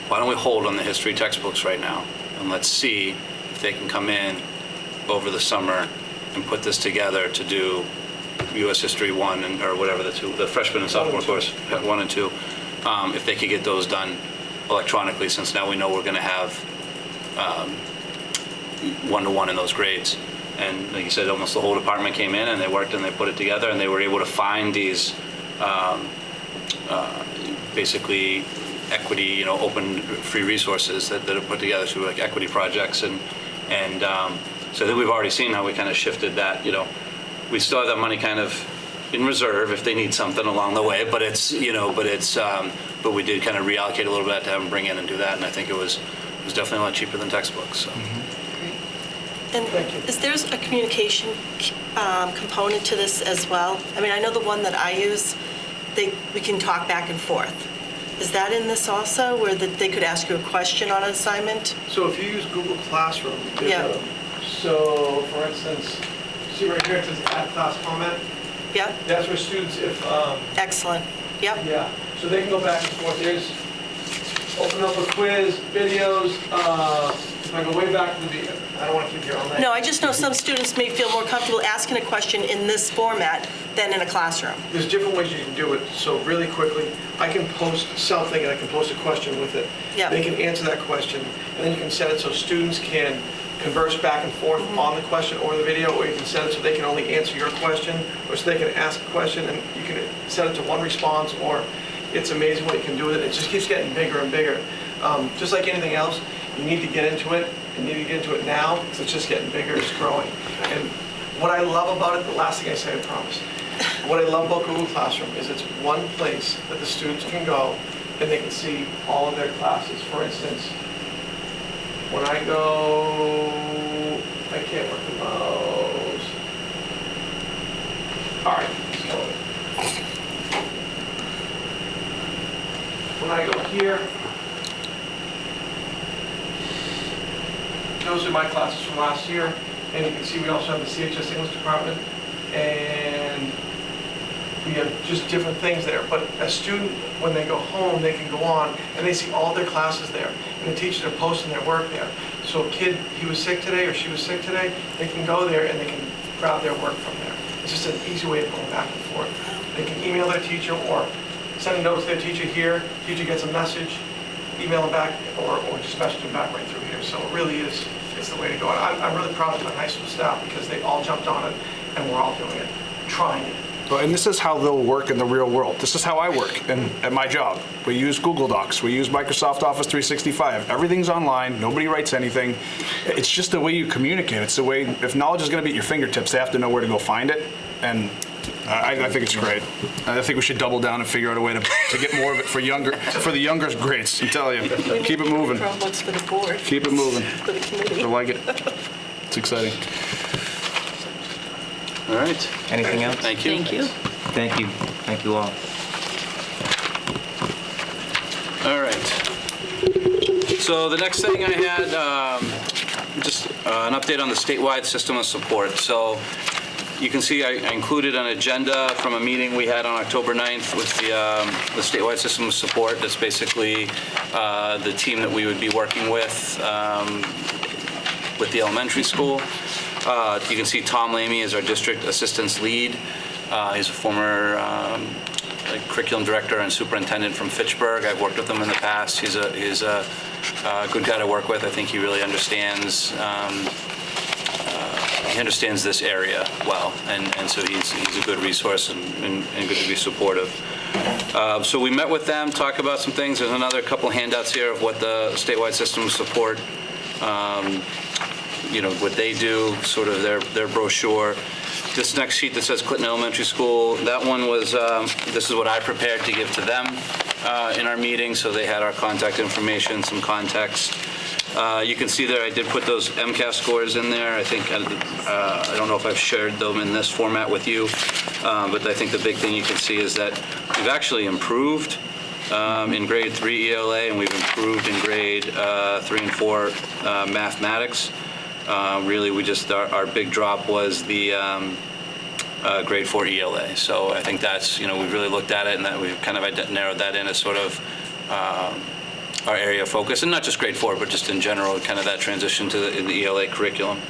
why don't we hold on the history textbooks right now, and let's see if they can come in over the summer and put this together to do U.S. History 1 or whatever the freshman and sophomore course, 1 and 2, if they could get those done electronically, since now we know we're going to have one-to-one in those grades. And like you said, almost the whole department came in and they worked and they put it together, and they were able to find these basically equity, open free resources that are put together through like equity projects. And so I think we've already seen how we kind of shifted that, we still have that money kind of in reserve if they need something along the way, but but we did kind of reallocate a little bit to have them bring in and do that, and I think it was definitely a lot cheaper than textbooks. So. And is there a communication component to this as well? I mean, I know the one that I use, we can talk back and forth. Is that in this also, where they could ask you a question on an assignment? So if you use Google Classroom, so for instance, see right here it says add class comment? Yeah. That's where students, Excellent. Yep. Yeah, so they can go back and forth. There's, open up a quiz, videos, if I go way back to the video, I don't want to keep you all night. No, I just know some students may feel more comfortable asking a question in this format than in a classroom. There's different ways you can do it. So really quickly, I can post something and I can post a question with it. Yeah. They can answer that question, and then you can set it so students can converse back and forth on the question or the video, or you can set it so they can only answer your question, or so they can ask a question and you can set it to one response, or it's amazing what you can do with it. It just keeps getting bigger and bigger. Just like anything else, you need to get into it. You need to get into it now because it's just getting bigger, it's growing. And what I love about it, the last thing I say, I promise, what I love about Google Classroom is it's one place that the students can go and they can see all of their classes. For instance, when I go, I can't work the mouse. All right, let's go. When I go here, those are my classes from last year, and you can see we also have the CHS English department, and we have just different things there. But a student, when they go home, they can go on and they see all their classes there, and the teachers are posting their work there. So a kid, he was sick today or she was sick today, they can go there and they can grab their work from there. It's just an easy way of going back and forth. They can email their teacher or send a note to their teacher here, teacher gets a message, email them back, or just message them back right through here. So it really is, it's the way to go. And I'm really proud of my high school staff because they all jumped on it and we're all doing it, trying it. Well, and this is how they'll work in the real world. This is how I work at my job. We use Google Docs. We use Microsoft Office 365. Everything's online. Nobody writes anything. It's just the way you communicate. It's the way, if knowledge is going to be at your fingertips, they have to know where to go find it. And I think it's great. I think we should double down and figure out a way to get more of it for the younger grades. I'm telling you, keep it moving. Chromebooks for the board. Keep it moving. For the committee. I like it. It's exciting. All right. Anything else? Thank you. Thank you. Thank you. Thank you all. All right. So the next thing I had, just an update on the statewide system of support. So you can see I included an agenda from a meeting we had on October 9th with the statewide system of support. That's basically the team that we would be working with the elementary school. You can see Tom Lamy is our district assistance lead. He's a former curriculum director and superintendent from Fitchburg. I've worked with him in the past. He's a good guy to work with. I think he really understands this area well, and so he's a good resource and good to be supportive. So we met with them, talked about some things. There's another couple handouts here of what the statewide system support, what they do, sort of their brochure. This next sheet that says Clinton Elementary School, that one was, this is what I prepared to give to them in our meeting, so they had our contact information, some context. You can see there I did put those MCAS scores in there. I think, I don't know if I've shared them in this format with you, but I think the big thing you can see is that we've actually improved in grade 3 ELA, and we've improved in grade 3 and 4 mathematics. Really, our big drop was the grade 4 ELA. So I think that's, we've really looked at it, and that we've kind of narrowed that in as sort of our area of focus, and not just grade 4, but just in general, kind of that transition to the ELA curriculum.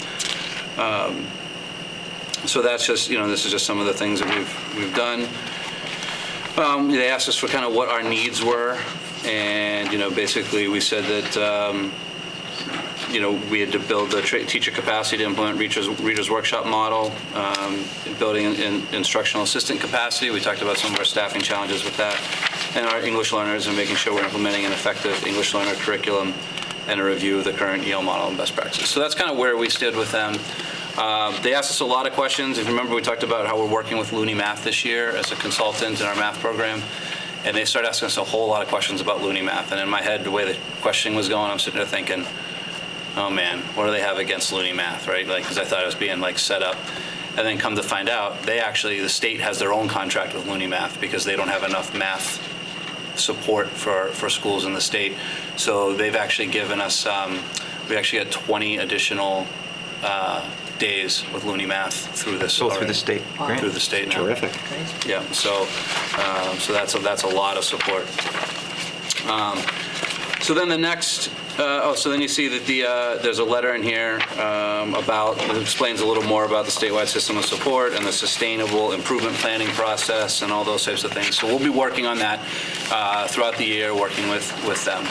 So that's just, this is just some of the things that we've done. They asked us for kind of what our needs were, and basically we said that we had to build the teacher capacity to implement Reader's Workshop model, building an instructional assistant capacity. We talked about some of our staffing challenges with that, and our English learners, and making sure we're implementing an effective English learner curriculum, and a review of the current EL model and best practices. So that's kind of where we stood with them. They asked us a lot of questions. If you remember, we talked about how we're working with Looney Math this year as a consultant in our math program. And they started asking us a whole lot of questions about Looney Math. And in my head, the way the questioning was going, I'm sitting there thinking, oh man, what do they have against Looney Math, right? Because I thought it was being set up. And then come to find out, the state has their own contract with Looney Math because they don't have enough math support for schools in the state. So they've actually given us, we actually had 20 additional days with Looney Math through this. So through the state grant? Through the state now. Terrific. Yeah, so that's a lot of support. So then the next, so then you see that there's a letter in here it explains a little more about the statewide system of support and the sustainable improvement planning process and all those types of things. So we'll be working on that throughout the year, working with them.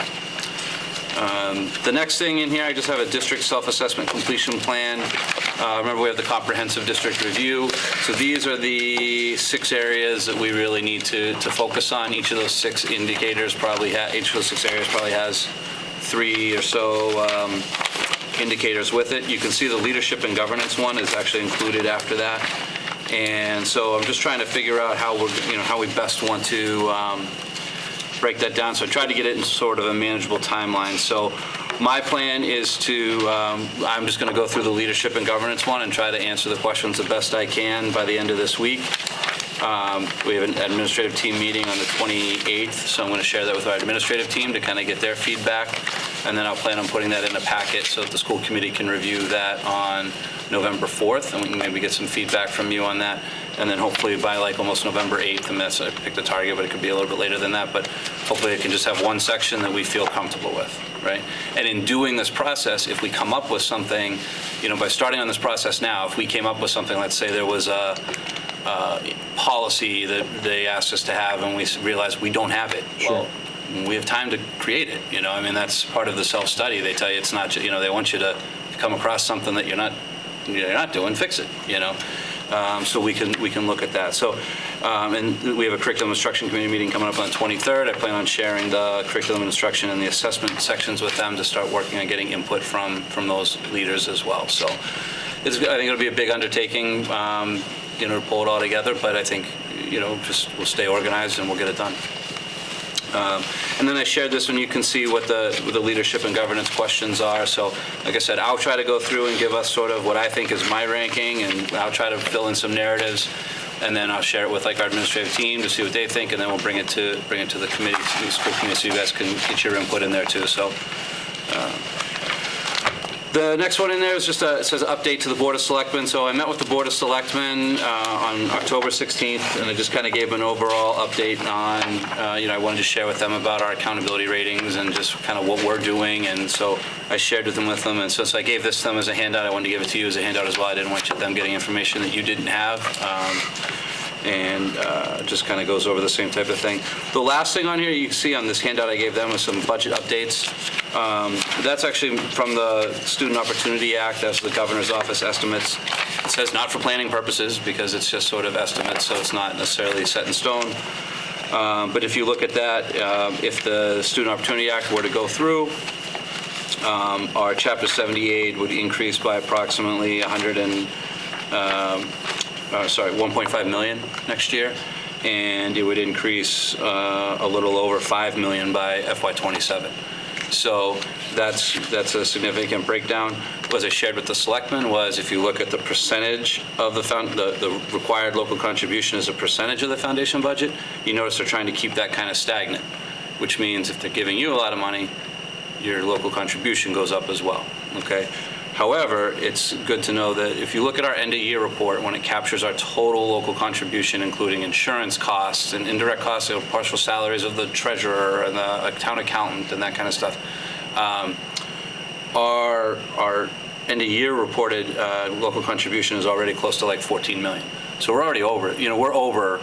The next thing in here, I just have a district self-assessment completion plan. Remember, we have the comprehensive district review. So these are the 6 areas that we really need to focus on. Each of those 6 indicators each of those 6 areas probably has 3 or so indicators with it. You can see the leadership and governance one is actually included after that. And so I'm just trying to figure out how we best want to break that down. So I tried to get it in sort of a manageable timeline. So my plan is I'm just going to go through the leadership and governance one and try to answer the questions the best I can by the end of this week. We have an administrative team meeting on the 28th, so I'm going to share that with our administrative team to kind of get their feedback, and then I'll plan on putting that in a packet so that the school committee can review that on November 4th, and we can maybe get some feedback from you on that, and then hopefully by almost November 8th, and I picked a target, but it could be a little bit later than that, but hopefully it can just have one section that we feel comfortable with, right? And in doing this process, if we come up with something, by starting on this process now, if we came up with something, let's say there was a policy that they asked us to have and we realized we don't have it. Sure. Well, we have time to create it. That's part of the self-study. They tell you it's not, they want you to come across something that you're not doing, fix it, so we can look at that. So, and we have a curriculum instruction committee meeting coming up on the 23rd. I plan on sharing the curriculum instruction and the assessment sections with them to start working on getting input from those leaders as well. So I think it'll be a big undertaking, to pull it all together, but I think, we'll stay organized and we'll get it done. And then I shared this one. You can see what the leadership and governance questions are. So, like I said, I'll try to go through and give us sort of what I think is my ranking, and I'll try to fill in some narratives, and then I'll share it with our administrative team to see what they think, and then we'll bring it to the committee, to the school committee, so you guys can get your input in there too. So. The next one in there is just it says update to the Board of Selectmen. So I met with the Board of Selectmen on October 16th, and I just kind of gave an overall update on, I wanted to share with them about our accountability ratings and just kind of what we're doing. And so I shared with them. And so I gave this to them as a handout. I wanted to give it to you as a handout as well. I didn't want them getting information that you didn't have. and just kind of goes over the same type of thing. The last thing on here you can see on this handout I gave them was some budget updates. That's actually from the Student Opportunity Act. That's the governor's office estimates. It says not for planning purposes because it's just sort of estimates, so it's not necessarily set in stone. But if you look at that, if the Student Opportunity Act were to go through, our Chapter 70 aid would increase by approximately 1.5 million next year, and it would increase a little over 5 million by FY27. So that's a significant breakdown. What I shared with the selectmen was if you look at the percentage of the required local contribution as a percentage of the foundation budget, you notice they're trying to keep that kind of stagnant, which means if they're giving you a lot of money, your local contribution goes up as well, okay? However, it's good to know that if you look at our end-of-year report, when it captures our total local contribution, including insurance costs and indirect costs, partial salaries of the treasurer and the town accountant and that kind of stuff, our end-of-year reported local contribution is already close to like 14 million. So we're already over, we're over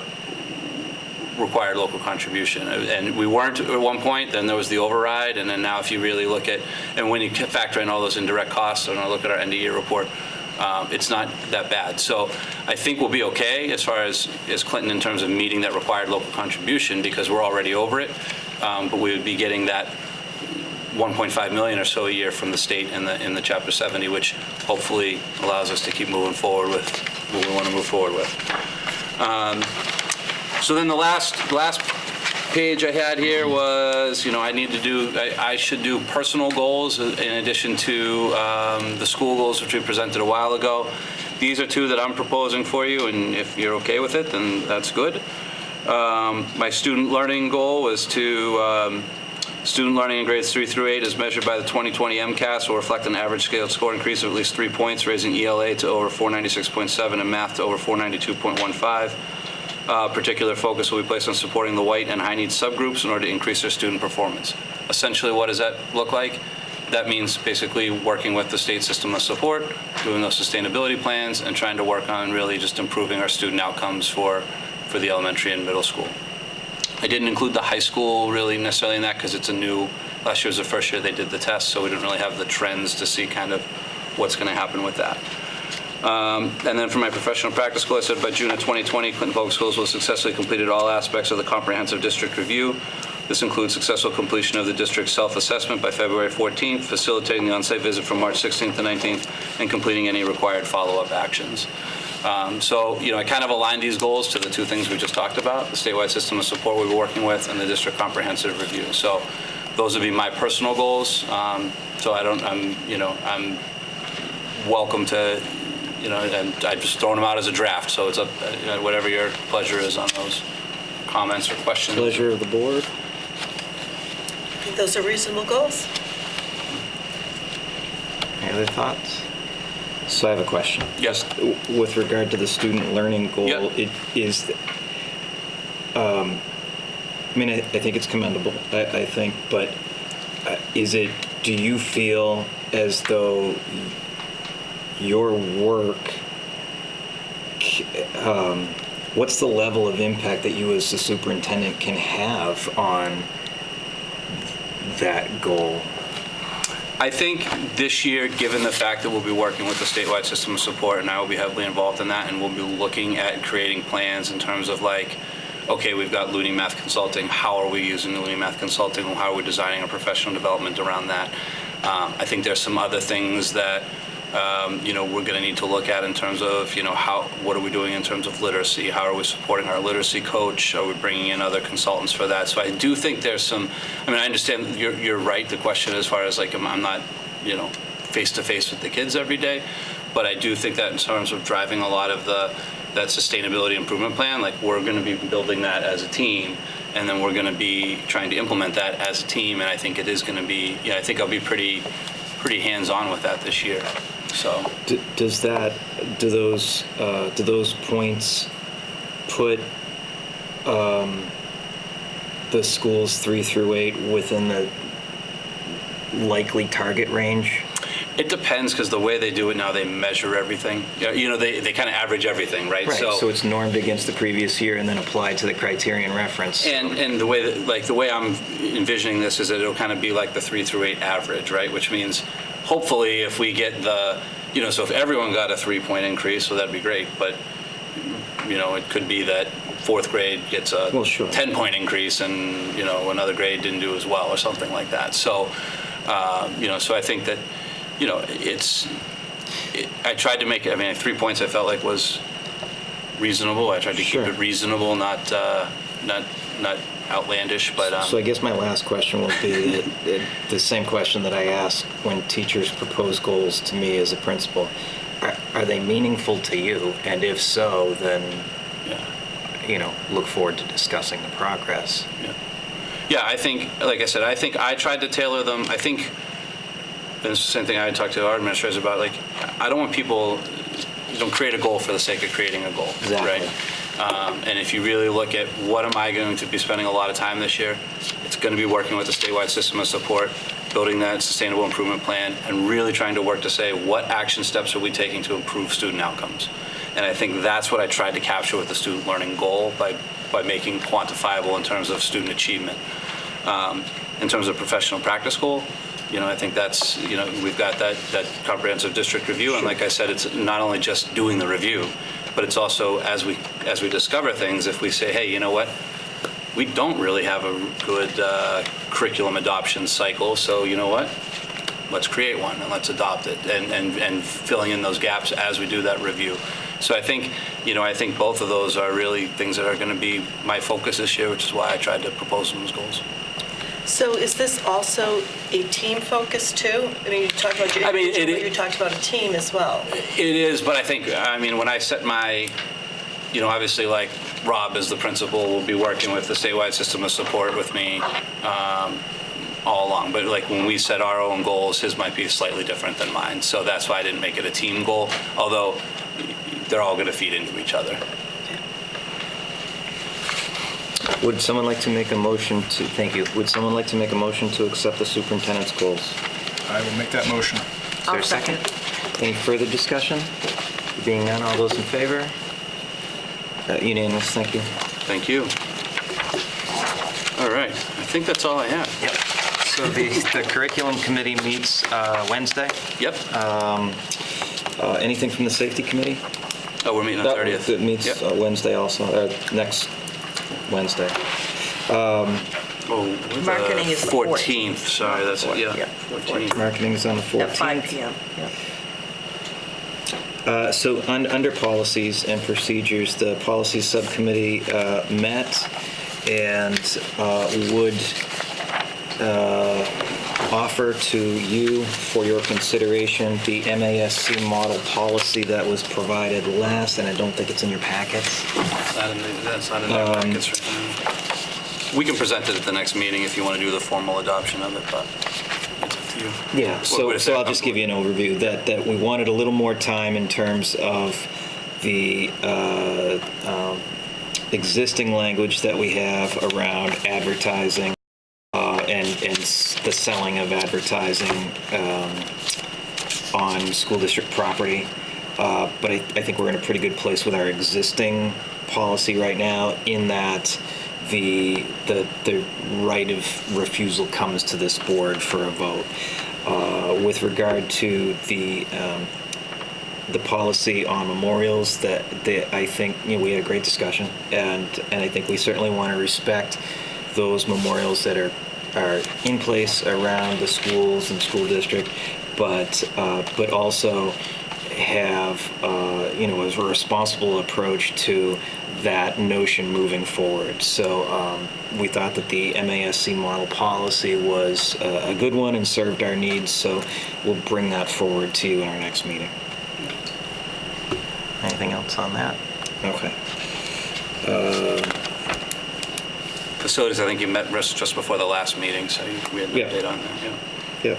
required local contribution. And we weren't at one point, then there was the override, and then now if you really look at, and when you factor in all those indirect costs, and I look at our end-of-year report, it's not that bad. So I think we'll be okay as far as Clinton in terms of meeting that required local contribution because we're already over it, but we would be getting that 1.5 million or so a year from the state in the Chapter 70, which hopefully allows us to keep moving forward with what we want to move forward with. So then the last page I had here was, I should do personal goals in addition to the school goals, which we presented a while ago. These are two that I'm proposing for you, and if you're okay with it, then that's good. My student learning goal was to student learning in grades 3 through 8 is measured by the 2020 MCAS will reflect an average scaled score increase of at least 3 points, raising ELA to over 496.7 and math to over 492.15. Particular focus will be placed on supporting the white and high needs subgroups in order to increase their student performance. Essentially, what does that look like? That means basically working with the state system of support, doing those sustainability plans, and trying to work on really just improving our student outcomes for the elementary and middle school. I didn't include the high school really necessarily in that because it's last year was the first year they did the test, so we didn't really have the trends to see kind of what's going to happen with that. And then for my professional practice goal, I said by June of 2020, Clinton Public Schools will have successfully completed all aspects of the comprehensive district review. This includes successful completion of the district's self-assessment by February 14th, facilitating the on-site visit from March 16th to 19th, and completing any required follow-up actions. So, I kind of aligned these goals to the two things we just talked about, the statewide system of support we were working with and the district comprehensive review. So those would be my personal goals. So I'm welcome to, and I've just thrown them out as a draft. So it's up, whatever your pleasure is on those comments or questions. Pleasure of the board. I think those are reasonable goals. Any other thoughts? So I have a question. Yes. With regard to the student learning goal, Yep. it is, I think it's commendable, I think, but do you feel as though your work, what's the level of impact that you as the superintendent can have on that goal? I think this year, given the fact that we'll be working with the statewide system of support, and I will be heavily involved in that, and we'll be looking at creating plans in terms of okay, we've got Looney Math Consulting. How are we using the Looney Math Consulting? How are we designing our professional development around that? I think there's some other things that we're going to need to look at in terms of what are we doing in terms of literacy? How are we supporting our literacy coach? Are we bringing in other consultants for that? So I do think there's some. I understand you're right. The question as far as I'm not face to face with the kids every day, but I do think that in terms of driving a lot of that sustainability improvement plan, we're going to be building that as a team, and then we're going to be trying to implement that as a team. And I think it is going to be. I think I'll be pretty hands-on with that this year. So do those points put the schools 3 through 8 within the likely target range? It depends, because the way they do it now, they measure everything. You know, they kind of average everything, right? Right, so it's normed against the previous year and then applied to the criterion reference. And the way that, the way I'm envisioning this is that it'll kind of be like the 3 through 8 average, right? Which means hopefully if we get so if everyone got a 3-point increase, so that'd be great. But, it could be that 4th grade gets a 10-point increase and, another grade didn't do as well or something like that. So, so I think that, I tried to make it, 3 points I felt like was reasonable. I tried to keep it reasonable, not outlandish, but. So I guess my last question will be the same question that I ask when teachers propose goals to me as a principal. Are they meaningful to you? And if so, then, look forward to discussing the progress. Yeah, I think, like I said, I tried to tailor them. I think, and it's the same thing I talked to our administrators about, I don't want people, don't create a goal for the sake of creating a goal, right? And if you really look at what am I going to be spending a lot of time this year, it's going to be working with the statewide system of support, building that sustainable improvement plan, and really trying to work to say what action steps are we taking to improve student outcomes. And I think that's what I tried to capture with the student learning goal by making quantifiable in terms of student achievement. In terms of professional practice goal, I think that's, we've got that comprehensive district review. And like I said, it's not only just doing the review, but it's also as we discover things, if we say, hey, you know what? We don't really have a good curriculum adoption cycle, so you know what? Let's create one and let's adopt it, and filling in those gaps as we do that review. So I think both of those are really things that are going to be my focus this year, which is why I tried to propose them as goals. So is this also a team focus too? You talked about your individual, but you talked about a team as well. It is, but I think, when I set my, obviously like Rob as the principal will be working with the statewide system of support with me all along. But when we set our own goals, his might be slightly different than mine. So that's why I didn't make it a team goal, although they're all going to feed into each other. Would someone like to make a motion to, thank you, would someone like to make a motion to accept the superintendent's goals? I will make that motion. Is there a second? Any further discussion? Being none, all those in favor? Unanimous, thank you. Thank you. All right, I think that's all I have. Yep. So the curriculum committee meets Wednesday? Yep. Anything from the safety committee? Oh, we're meeting on the 30th. It meets Wednesday also, next Wednesday. Marketing is the 14th. Sorry, that's it. Yeah, 14th. Marketing is on the 14th. At 5 p.m. So under policies and procedures, the policies subcommittee met and would offer to you for your consideration the MASC model policy that was provided last, and I don't think it's in your packets. That's not in the packets right now. We can present it at the next meeting if you want to do the formal adoption of it, but it's up to you. Yeah, so I'll just give you an overview that we wanted a little more time in terms of the existing language that we have around advertising and the selling of advertising on school district property. But I think we're in a pretty good place with our existing policy right now in that the right of refusal comes to this board for a vote. With regard to the policy on memorials, that I think we had a great discussion, and I think we certainly want to respect those memorials that are in place around the schools and school district, but also have a responsible approach to that notion moving forward. So we thought that the MASC model policy was a good one and served our needs, so we'll bring that forward to you in our next meeting. Anything else on that? Okay. Facilities, I think you met just before the last meeting, so we had an update on that. Yeah.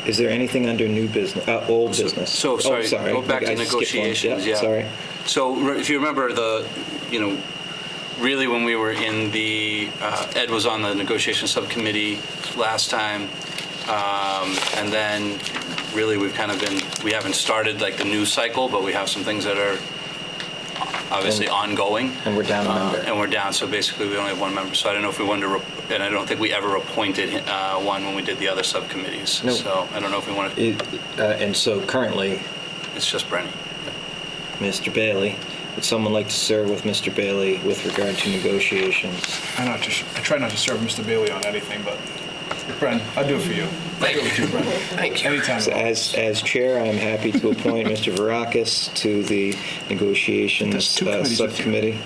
Is there anything under new business, old business? So, sorry, go back to I skipped one. negotiations. Yeah. Sorry. So if you remember really when we were in Ed was on the negotiation subcommittee last time, And then really we haven't started like the news cycle, but we have some things that are obviously ongoing. And we're down a member. And we're down, so basically we only have one member. So I don't know if we wanted to, and I don't think we ever appointed one when we did the other subcommittees. Nope. So I don't know if we want to, And so currently, it's just Brenny. Mr. Bailey, would someone like to serve with Mr. Bailey with regard to negotiations? I try not to serve Mr. Bailey on anything, but Bren, I'll do it for you. Thank you, Bren. Thank you. Anytime. So as chair, I'm happy to appoint Mr. Varakis to the negotiations That's two committees with you. subcommittee.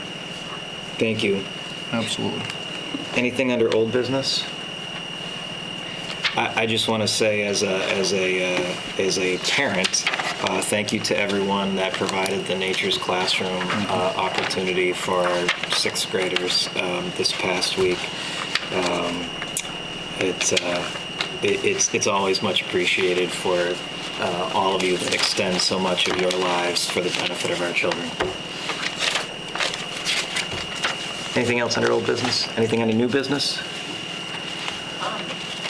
Thank you. Absolutely. Anything under old business? I just want to say as a parent, thank you to everyone that provided the Nature's Classroom opportunity for our sixth graders this past week. It's always much appreciated for all of you that extend so much of your lives for the benefit of our children. Anything else under old business? Anything under new business?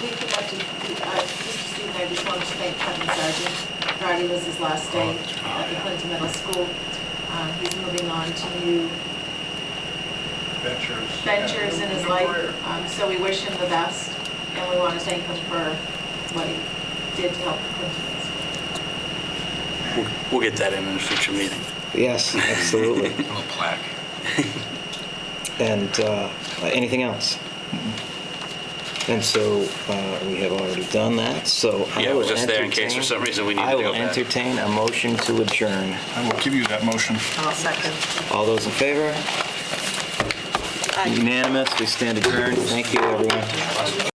We would like to, Mr. Stephen, I just wanted to thank Kevin Sargent. Friday was his last day at the Clinton Middle School. He's moving on to new ventures in his life. So we wish him the best, and we want to thank him for what he did to help the Clinton Middle School. We'll get that in a future meeting. Yes, absolutely. A little plaque. And anything else? And so we have already done that, so I Yeah, it will was just there in case for entertain- some reason we needed I to will go back. entertain a motion to adjourn. I will give you that motion. I'll second. All those in favor? Unanimous, we stand adjourned. Thank you, everyone.